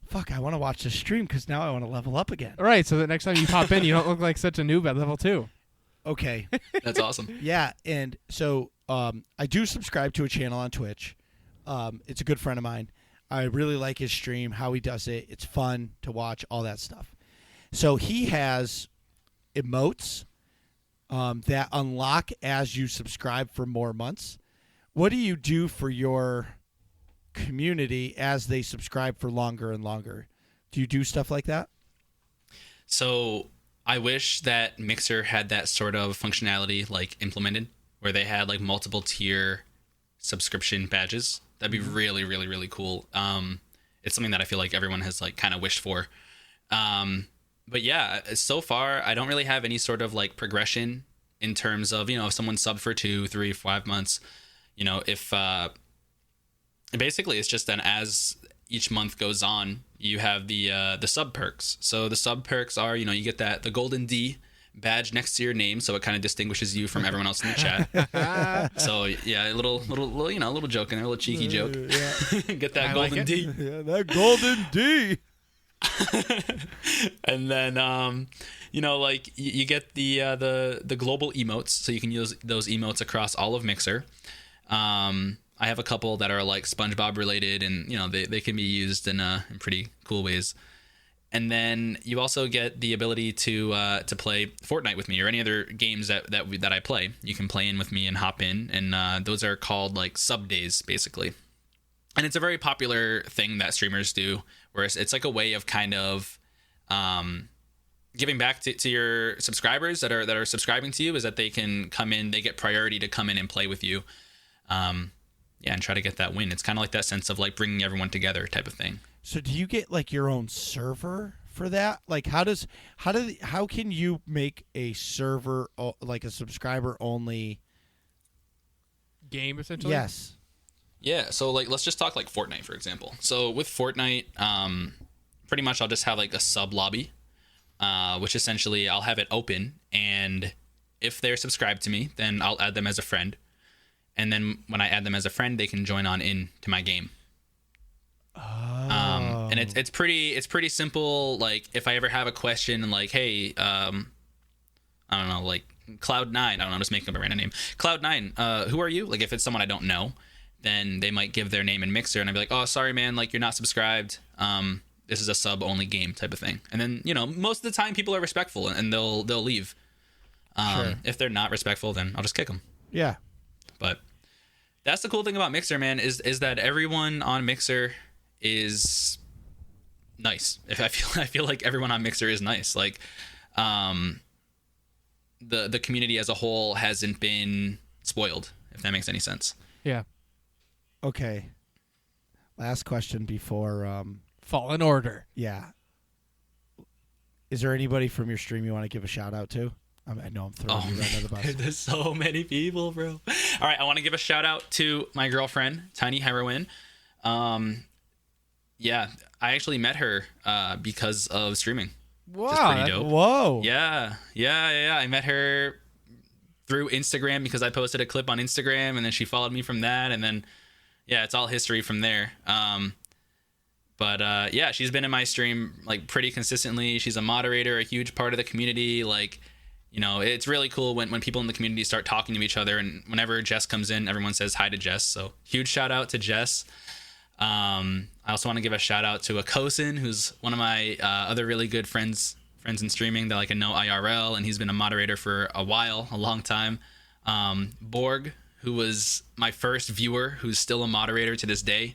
fuck, I want to watch the stream because now I want to level up again. All right, so the next time you pop in, you don't look like such a noob at level 2. Okay. That's awesome. Yeah, and so I do subscribe to a channel on Twitch. It's a good friend of mine. I really like his stream, how he does it. It's fun to watch, all that stuff. So he has emotes that unlock as you subscribe for more months. What do you do for your community as they subscribe for longer and longer? Do you do stuff like that? So I wish that Mixer had that sort of functionality like implemented where they had like multiple tier subscription badges. That'd be really, really, really cool. It's something that I feel like everyone has like kind of wished for. But yeah, so far I don't really have any sort of like progression in terms of, if someone subbed for 2, 3, 5 months, if basically it's just then as each month goes on, you have the sub perks. So the sub perks are, you get the golden D badge next to your name, so it kind of distinguishes you from everyone else in the chat. So yeah, a little joke in there, a little cheeky joke. Yeah. Get that golden D. Yeah, that golden D. And then you get the global emotes, so you can use those emotes across all of Mixer. I have a couple that are like SpongeBob related, and they can be used in pretty cool ways. And then you also get the ability to play Fortnite with me, or any other games that I play. You can play in with me and hop in, and those are called like sub days, basically. And it's a very popular thing that streamers do, where it's like a way of kind of giving back to your subscribers that are subscribing to you, is that they can come in, they get priority to come in and play with you. And try to get that win. It's kind of like that sense of like bringing everyone together type of thing. So do you get like your own server for that? Like how can you make a server like a subscriber only game essentially? Yes. Yeah, so like let's just talk like Fortnite, for example. So with Fortnite, pretty much I'll just have like a sub lobby, which essentially I'll have it open, and if they're subscribed to me, then I'll add them as a friend. And then when I add them as a friend, they can join on in to my game. Oh. And it's pretty simple. Like if I ever have a question and like, hey, I don't know, like Cloud9, I don't know, I'm just making up a random name. Cloud9, who are you? Like if it's someone I don't know, then they might give their name in Mixer, and I'd be like, oh, sorry, man, like you're not subscribed. This is a sub only game type of thing. And then, most of the time people are respectful and they'll leave. Sure. If they're not respectful, then I'll just kick them. Yeah. But that's the cool thing about Mixer, man, is that everyone on Mixer is nice. If I feel like everyone on Mixer is nice. Like, the community as a whole hasn't been spoiled, if that makes any sense. Yeah. Okay. Last question before Fallen Order. Yeah. Is there anybody from your stream you want to give a shout out to? I know I'm throwing you right under the bus. There's so many people, bro. All right, I want to give a shout out to my girlfriend, Tiny Heroine. Yeah, I actually met her because of streaming. Wow. Which is pretty dope. Whoa. Yeah. I met her through Instagram because I posted a clip on Instagram, and then she followed me from that, and then yeah, it's all history from there. But yeah, she's been in my stream like pretty consistently. She's a moderator, a huge part of the community. Like, it's really cool when people in the community start talking to each other, and whenever Jess comes in, everyone says hi to Jess. So huge shout out to Jess. I also want to give a shout out to Akosin, who's one of my other really good friends in streaming that I know IRL, and he's been a moderator for a long time. Borg, who was my first viewer, who's still a moderator to this day.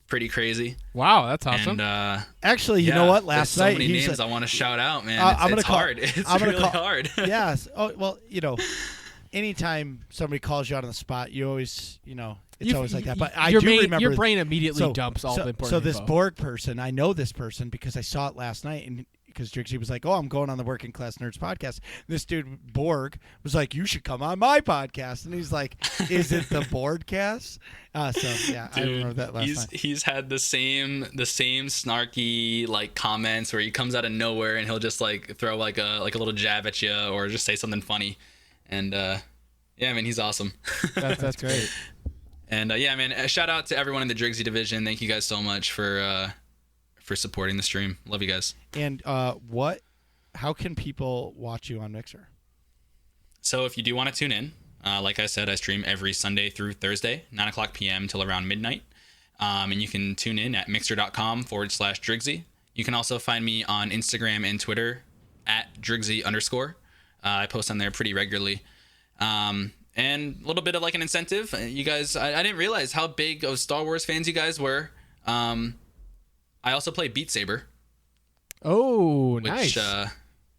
Pretty crazy. Wow, that's awesome. And actually, you know what? Last night, so many names I want to shout out, man. It's hard. It's really hard. Yes. Oh well, anytime somebody calls you out on the spot, you always, it's always like that. But I do remember your brain immediately dumps all the important. So this info. Borg person, I know this person because I saw it last night, and because Driggsy was like, "Oh, I'm going on the Working Class Nerds podcast." This dude Borg was like, "You should come on my podcast," and he's like, "Is it the Boardcast?" So yeah, dude, I remember that last night. He's had the same snarky like comments where he comes out of nowhere and he'll just like throw like a little jab at you or just say something funny, and yeah, man, he's awesome. That's great. And yeah, man, a shout out to everyone in the Driggsy division. Thank you guys so much for supporting the stream. Love you guys. And how can people watch you on Mixer? So if you do want to tune in, like I said, I stream every Sunday through Thursday, 9:00 p.m. till around midnight. And you can tune in at mixer.com/Driggsy. You can also find me on Instagram and Twitter at Driggsy_. I post on there pretty regularly. And a little bit of like an incentive. You guys, I didn't realize how big of Star Wars fans you guys were. I also play Beat Saber. Oh, nice. Which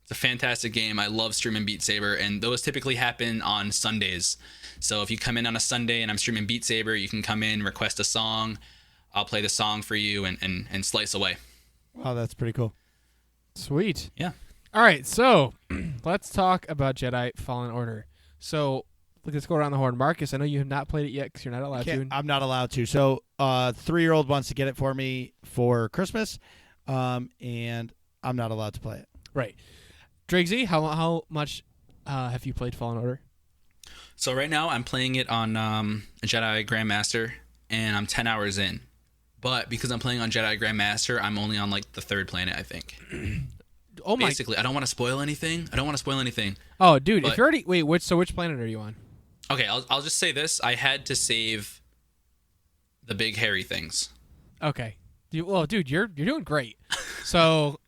it's a fantastic game. I love streaming Beat Saber, and those typically happen on Sundays. So if you come in on a Sunday and I'm streaming Beat Saber, you can come in, request a song. I'll play the song for you and slice away. Wow, that's pretty cool. Sweet. Yeah. All right, so let's talk about Jedi Fallen Order. So let's go around the horn. Marcus, I know you have not played it yet because you're not allowed to. I'm not allowed to. So 3-year-old wants to get it for me for Christmas, and I'm not allowed to play it. Right. Driggsy, how much have you played Fallen Order? So right now I'm playing it on Jedi Grandmaster, and I'm 10 hours in. But because I'm playing on Jedi Grandmaster, I'm only on like the 3rd planet, I think. Oh my! Basically, I don't want to spoil anything. Oh, dude, But- if you're already which planet are you on? Okay, I'll just say this. I had to save the big hairy things. Okay. Dude, you're doing great. So,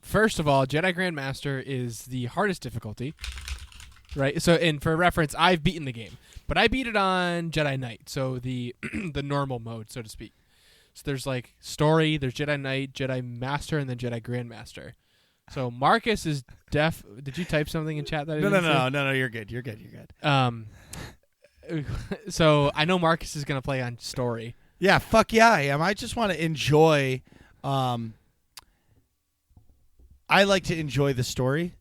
first of all, Jedi Grandmaster is the hardest difficulty, right? So, and for reference, I've beaten the game, but I beat it on Jedi Knight, so the the normal mode, so to speak. So there's like story, there's Jedi Knight, Jedi Master, and then Jedi Grandmaster. So Marcus is deaf. Did you type something in chat that I didn't say? No. You're good. You're good. So I know Marcus is gonna play on story. Yeah, fuck yeah, I am. I just want to enjoy. I like to enjoy the story.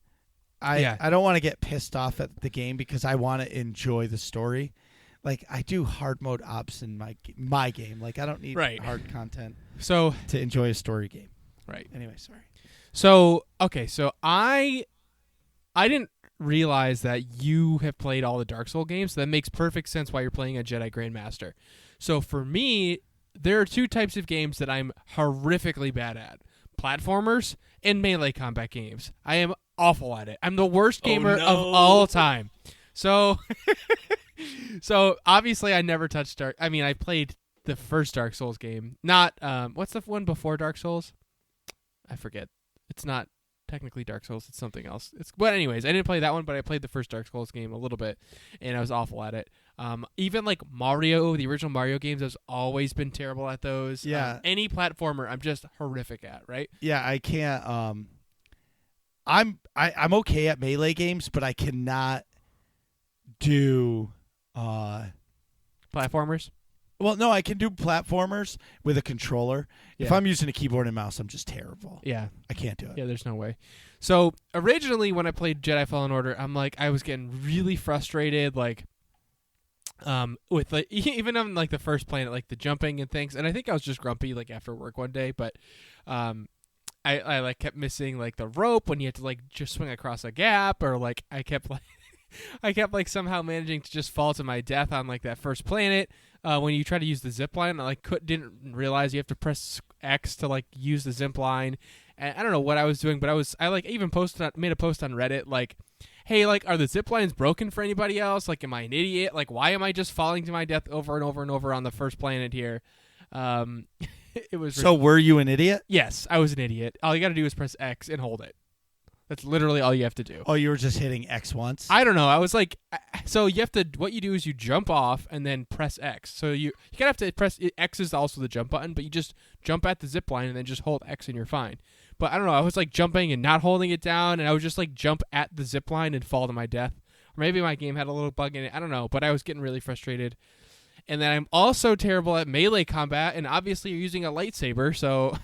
I don't want to get pissed off at the game because I want to enjoy the story. Like I do hard mode ops in my game. Like I don't need hard content So to enjoy a story game. right. Anyway, sorry. So okay, so I didn't realize that you have played all the Dark Souls games. So that makes perfect sense why you're playing a Jedi Grandmaster. So for me, there are 2 types of games that I'm horrifically bad at: platformers and melee combat games. I am awful at it. I'm the worst gamer of all time. So so obviously I never touched I played the first Dark Souls game. Not what's the one before Dark Souls? I forget. It's not technically Dark Souls. It's something else. But anyways, I didn't play that one, but I played the first Dark Souls game a little bit, and I was awful at it. Even like Mario, the original Mario games, I've always been terrible at those. Yeah. Any platformer, I'm just horrific at. Right? Yeah, I can't. I'm okay at melee games, but I cannot do. Platformers. Well, no, I can do platformers with a controller. If Yeah. I'm using a keyboard and mouse, I'm just terrible. Yeah. I can't do it. Yeah, there's no way. So originally when I played Jedi Fallen Order, I was getting really frustrated, like with like even on like the first planet, like the jumping and things. And I think I was just grumpy like after work one day, but I like kept missing like the rope when you had to like just swing across a gap, or like I kept like somehow managing to just fall to my death on like that first planet. When you try to use the zip line, I didn't realize you have to press X to like use the zip line. And I don't know what I was doing, but I even made a post on Reddit like, hey, like, are the zip lines broken for anybody else? Like, am I an idiot? Like, why am I just falling to my death over and over and over on the first planet here? It was So were you an idiot? yes, I was an idiot. All you got to do is press X and hold it. That's literally all you have to do. Oh, you were just hitting X once? I don't know. I was like, so you have to. What you do is you jump off and then press X. So you gotta have to press X is also the jump button, but you just jump at the zip line and then just hold X and you're fine. But I don't know. I was like jumping and not holding it down, and I would just like jump at the zip line and fall to my death. Or maybe my game had a little bug in it. I don't know. But I was getting really frustrated. And then I'm also terrible at melee combat, and obviously you're using a lightsaber, so.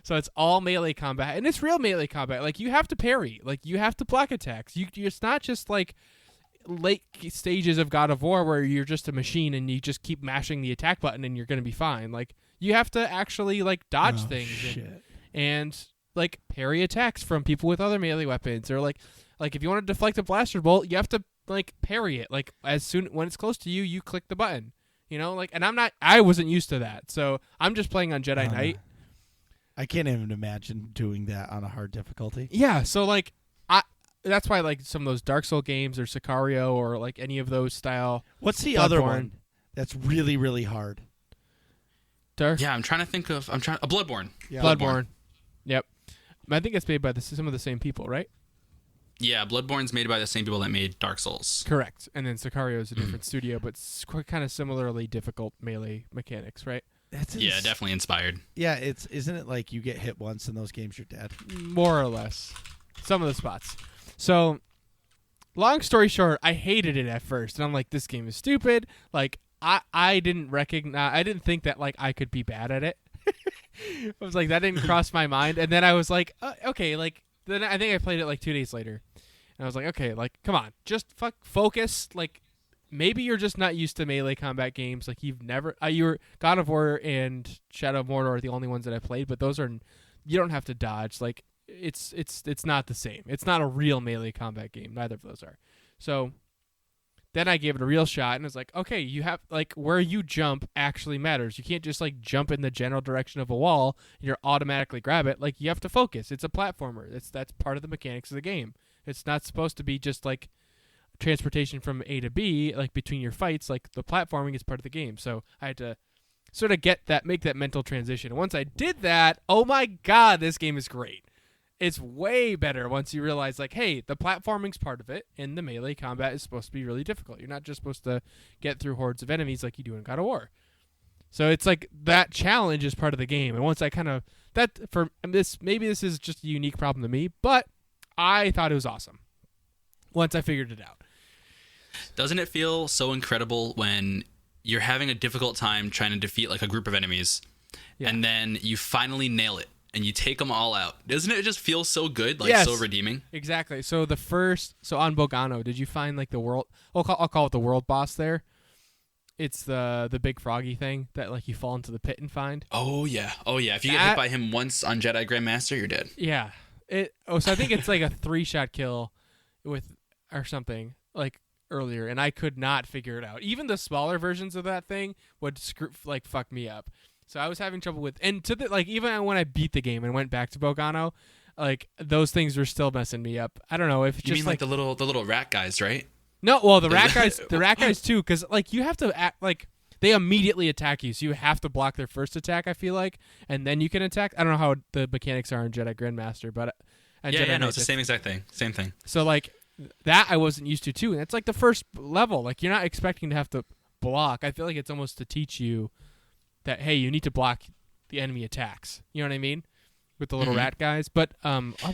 So it's all melee combat, and it's real melee combat. Like you have to parry, like you have to block attacks. It's not just like late stages of God of War where you're just a machine and you just keep mashing the attack button and you're gonna be fine. Like you have to actually like dodge things and like parry attacks from people with other melee weapons, or like if you want to deflect a blaster bolt, you have to like parry it. Like as soon when it's close to you, you click the button. You know, like, and I wasn't used to that, so I'm just playing on Jedi Knight. I can't even imagine doing that on a hard difficulty. Yeah, so like that's why like some of those Dark Souls games or Sicario or like any of those style. What's the other one that's really, really hard? Yeah, I'm trying to think of Bloodborne. Yeah. Bloodborne. Yep. I think it's made by some of the same people, right? Yeah, Bloodborne's made by the same people that made Dark Souls. Correct. And then Sicario is a different studio, but kind of similarly difficult melee mechanics, right? Yeah, definitely inspired. Yeah, isn't it like you get hit once in those games, you're dead? More or less. Some of the spots. So, long story short, I hated it at first, and I'm like, this game is stupid. Like, I didn't think that like I could be bad at it. I was like, that didn't cross my mind. And then I was like, okay, like, then I think I played it like 2 days later. And I was like, okay, like, come on, just focus. Like, maybe you're just not used to melee combat games. Like, you've never, you were God of War and Shadow of Mordor are the only ones that I played, but those are, you don't have to dodge. Like, it's not the same. It's not a real melee combat game. Neither of those are. So then I gave it a real shot, and it's like, okay, you have, like, where you jump actually matters. You can't just, like, jump in the general direction of a wall and you're automatically grab it. Like, you have to focus. It's a platformer. That's part of the mechanics of the game. It's not supposed to be just, like, transportation from A to B, like, between your fights. Like, the platforming is part of the game. So I had to sort of make that mental transition. And once I did that, oh my God, this game is great. It's way better once you realize, like, hey, the platforming's part of it, and the melee combat is supposed to be really difficult. You're not just supposed to get through hordes of enemies like you do in God of War. So it's like that challenge is part of the game. And once I maybe this is just a unique problem to me, but I thought it was awesome once I figured it out. Doesn't it feel so incredible when you're having a difficult time trying to defeat like a group of enemies, and then you finally nail it? And you take them all out. Doesn't it just feel so good, like so redeeming? Exactly. So on Bogano, did you find like the world? I'll call it the world boss there. It's the big froggy thing that like you fall into the pit and find. Oh yeah. If you get hit by him once on Jedi Grandmaster, you're dead. Yeah. So I think it's like a 3-shot kill or something like earlier, and I could not figure it out. Even the smaller versions of that thing would fuck me up. So I was having trouble with, and even when I beat the game and went back to Bogano, like those things were still messing me up. I don't know if it's you just mean like the little rat guys, right? No, well the rat guys too, because like you have to act like they immediately attack you, so you have to block their first attack. I feel like, and then you can attack. I don't know how the mechanics are in Jedi Grandmaster, but it's the same exact thing, same thing. So like that I wasn't used to too, and it's like the first level. Like you're not expecting to have to block. I feel like it's almost to teach you that, hey, you need to block the enemy attacks. You know what I mean? With the little rat guys. But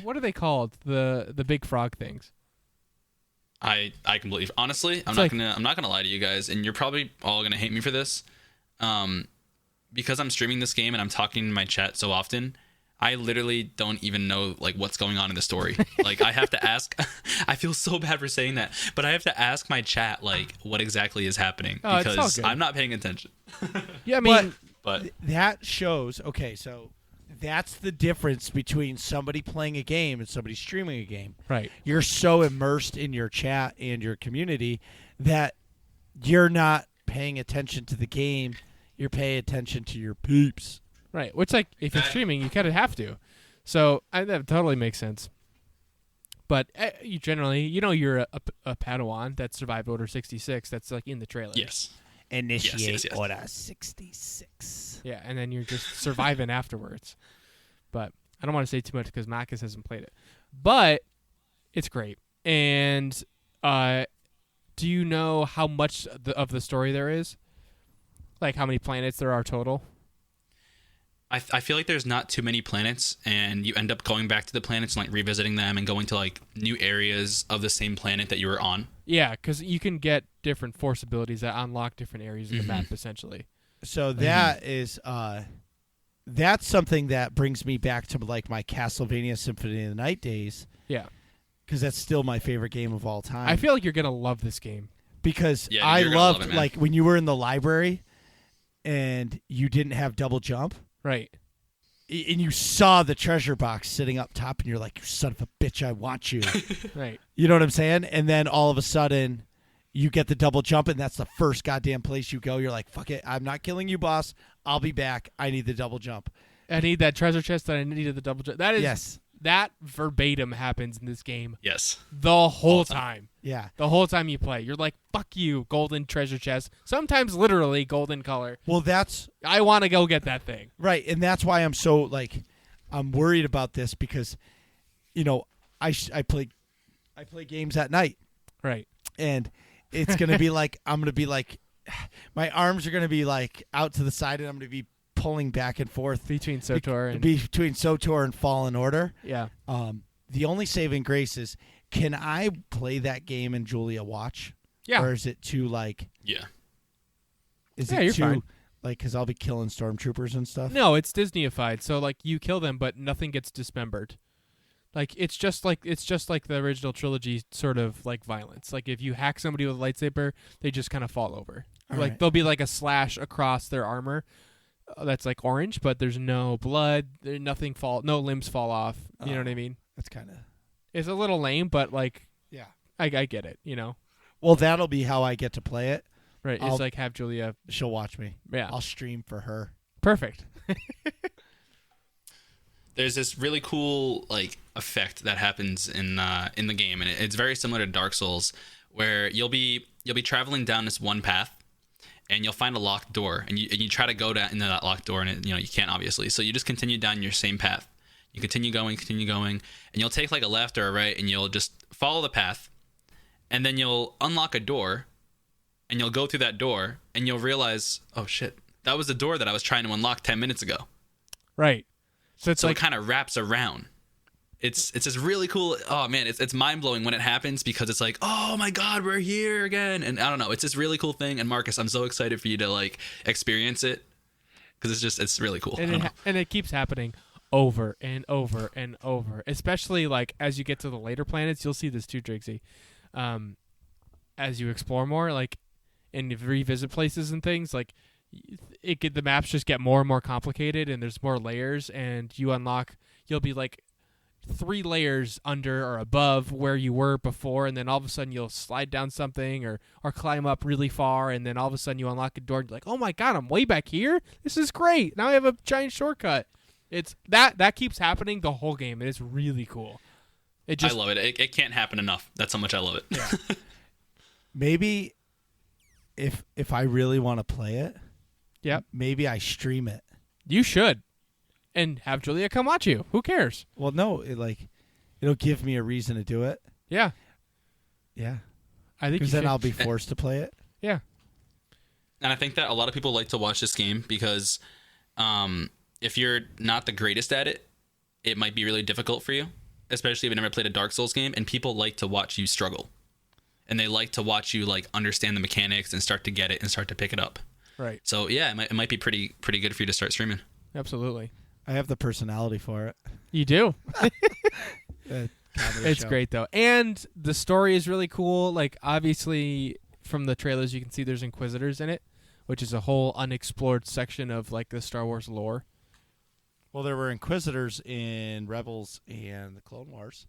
what are they called? The big frog things. I completely honestly, I'm not gonna lie to you guys, and you're probably all gonna hate me for this. Because I'm streaming this game and I'm talking in my chat so often, I literally don't even know like what's going on in the story. Like I have to ask. I feel so bad for saying that, but I have to ask my chat like what exactly is happening because I'm not paying attention. Yeah, I mean, but that shows. Okay, so that's the difference between somebody playing a game and somebody streaming a game. Right. You're so immersed in your chat and your community that you're not paying attention to the game. You're paying attention to your peeps. Right, which like if you're streaming, you kind of have to. So that totally makes sense. But you generally, you're a Padawan that survived Order 66. That's like in the trailer. Yes. Initiate Order 66. Yeah, and then you're just surviving afterwards. But I don't want to say too much because Marcus hasn't played it. But it's great. And do you know how much of the story there is? Like how many planets there are total? I feel like there's not too many planets, and you end up going back to the planets and like revisiting them and going to like new areas of the same planet that you were on. Yeah, because you can get different force abilities that unlock different areas of the map, essentially. So that is that's something that brings me back to like my Castlevania Symphony of the Night days. Yeah, because that's still my favorite game of all time. I feel like you're gonna love this game because I loved like when you were in the library and you didn't have double jump. Right. And you saw the treasure box sitting up top, and you're like, you son of a bitch, I want you. Right. You know what I'm saying? And then all of a sudden, you get the double jump, and that's the first goddamn place you go. You're like, fuck it, I'm not killing you, boss. I'll be back. I need the double jump. I need that treasure chest, and I needed the double jump. That is, yes. That verbatim happens in this game. Yes. The whole time. Yeah. The whole time you play. You're like, fuck you, golden treasure chest. Sometimes literally golden color. Well, that's... I want to go get that thing. Right, and that's why I'm so, like, I'm worried about this because, I play games at night. Right. And it's going to be like, I'm going to be like, my arms are going to be like out to the side, and I'm going to be pulling back and forth between SOTOR and Fallen Order. Yeah. The only saving grace is, can I play that game and Julia watch? Yeah. Or is it too like? Yeah. Is yeah, it you're too fine. Like, because I'll be killing stormtroopers and stuff. No, it's Disneyified. So like you kill them, but nothing gets dismembered. Like it's just like the original trilogy sort of like violence. Like if you hack somebody with a lightsaber, they just kind of fall over. All Like right. there'll be like a slash across their armor that's like orange, but there's no blood. No limbs fall off. You know what I mean? That's kind of... It's a little lame, but like Yeah. I get it. You know, Well, that'll be how I get to play it. right? I'll- It's like have Julia. She'll watch me. Yeah, I'll stream for her. perfect. There's this really cool like effect that happens in the game, and it's very similar to Dark Souls, where you'll be traveling down this one path, and you'll find a locked door, and you try to go down into that locked door, and you can't obviously, so you just continue down your same path. You continue going, and you'll take like a left or a right, and you'll just follow the path, and then you'll unlock a door, and you'll go through that door, and you'll realize, oh shit, that was the door that I was trying to unlock 10 minutes ago. Right. So it's So like it kind of wraps around. It's just really cool. Oh man, it's mind blowing when it happens, because it's like, oh my god, we're here again. And I don't know, it's this really cool thing. And Marcus, I'm so excited for you to like experience it, because it's really cool. and it keeps happening over and over and over. Especially like as you get to the later planets, you'll see this too, Driggsy. As you explore more, like and revisit places and things, like the maps just get more and more complicated, and there's more layers, and you'll be like 3 layers under or above where you were before, and then all of a sudden you'll slide down something or climb up really far, and then all of a sudden you unlock a door and you're like, oh my god, I'm way back here, this is great, now I have a giant shortcut. It's that keeps happening the whole game, and it's really cool. I love it. It can't happen enough. That's how much I love it. Yeah. Maybe if I really want to play it, Yep. maybe I stream it. You should. And have Julia come watch you. Who cares? Well, no, it'll give me a reason to do it. Yeah. Yeah. I think Because then I'll be forced to play it. Yeah. And I think that a lot of people like to watch this game because if you're not the greatest at it, it might be really difficult for you, especially if you've never played a Dark Souls game, and people like to watch you struggle. And they like to watch you like understand the mechanics and start to get it and start to pick it up. Right. So yeah, it might be pretty good for you to start streaming. Absolutely. I have the personality for it. You do. Comedy It's show. great though. And the story is really cool. Like obviously from the trailers you can see there's Inquisitors in it, which is a whole unexplored section of like the Star Wars lore. Well, there were Inquisitors in Rebels and the Clone Wars.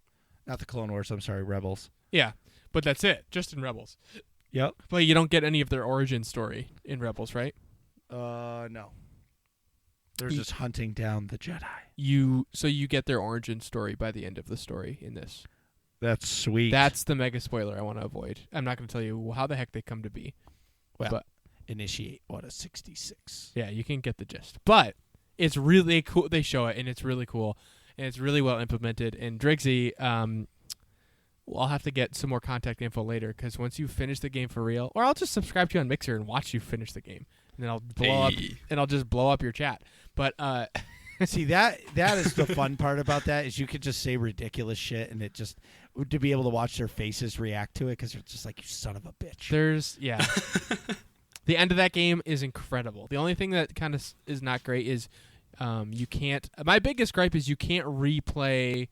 Not the Clone Wars, I'm sorry, Rebels. Yeah. But that's it. Just in Rebels. Yep. But you don't get any of their origin story in Rebels, right? No. They're just hunting down the Jedi. You get their origin story by the end of the story in this. That's sweet. That's the mega spoiler I want to avoid. I'm not going to tell you how the heck they come to be. well, but initiate Order 66. yeah, you can get the gist. But it's really cool. They show it, and it's really cool, and it's really well implemented. And Driggsy, I'll have to get some more contact info later, because once you finish the game for real, or I'll just subscribe to you on Mixer and watch you finish the game, and then I'll I'll just blow up your chat. But See, that is the fun part about that, is you could just say ridiculous shit, and it just to be able to watch their faces react to it, because it's just like, you son of a bitch. The end of that game is incredible. The only thing that kind of is not great is you can't. My biggest gripe is you can't replay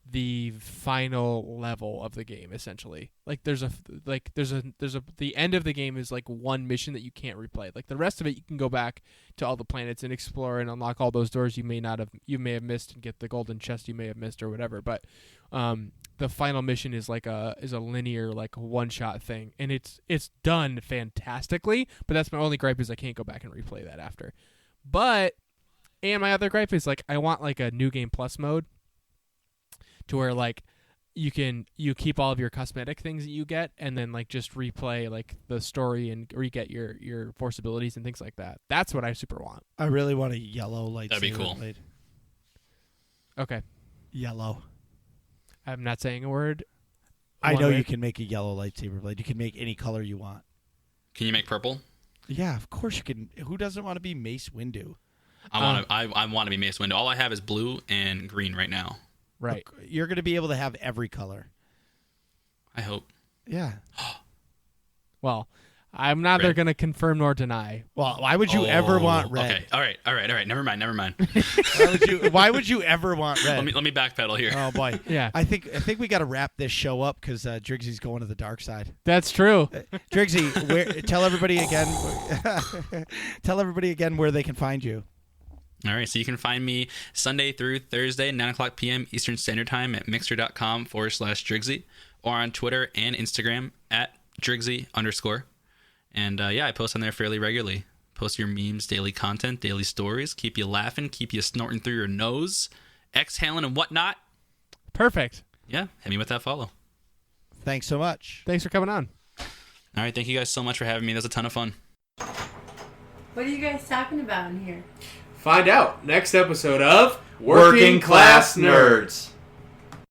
the final level of the game. Essentially, like there's a the end of the game is like one mission that you can't replay. Like the rest of it, you can go back to all the planets and explore and unlock all those doors you may have missed and get the golden chest you may have missed or whatever. But the final mission is like a linear like one shot thing, and it's done fantastically. But that's my only gripe, is I can't go back and replay that after. And my other gripe is like I want like a new game plus mode, to where like you keep all of your cosmetic things that you get, and then like just replay like the story and re-get your force abilities and things like that. That's what I super want. I really want a yellow lightsaber. That'd be cool. blade. Okay, Yellow. I'm not saying a word. I One know way. you can make a yellow lightsaber blade. You can make any color you want. Can you make purple? Yeah, of course you can. Who doesn't want to be Mace Windu? I want to be Mace Windu. All I have is blue and green right now. Right. You're going to be able to have every color. I hope. Yeah. Well, I'm neither Red. going to confirm nor deny. Well, why would you ever want red? Okay. All right. Never mind. Why would you ever want red? Let me backpedal here. Oh boy. Yeah. I think we got to wrap this show up because Driggsy's going to the dark side. That's true. Driggsy, tell everybody again. Tell everybody again where they can find you. All right, so you can find me Sunday through Thursday, 9 o'clock p.m. Eastern Standard Time at mixer.com/Driggsy, or on Twitter and Instagram at Driggsy_. And I post on there fairly regularly. Post your memes, daily content, daily stories, keep you laughing, keep you snorting through your nose, exhaling and whatnot. Perfect. Yeah, hit me with that follow. Thanks so much. Thanks for coming on. All right, thank you guys so much for having me. That was a ton of fun. What are you guys talking about in here? Find out next episode of Working Class Nerds.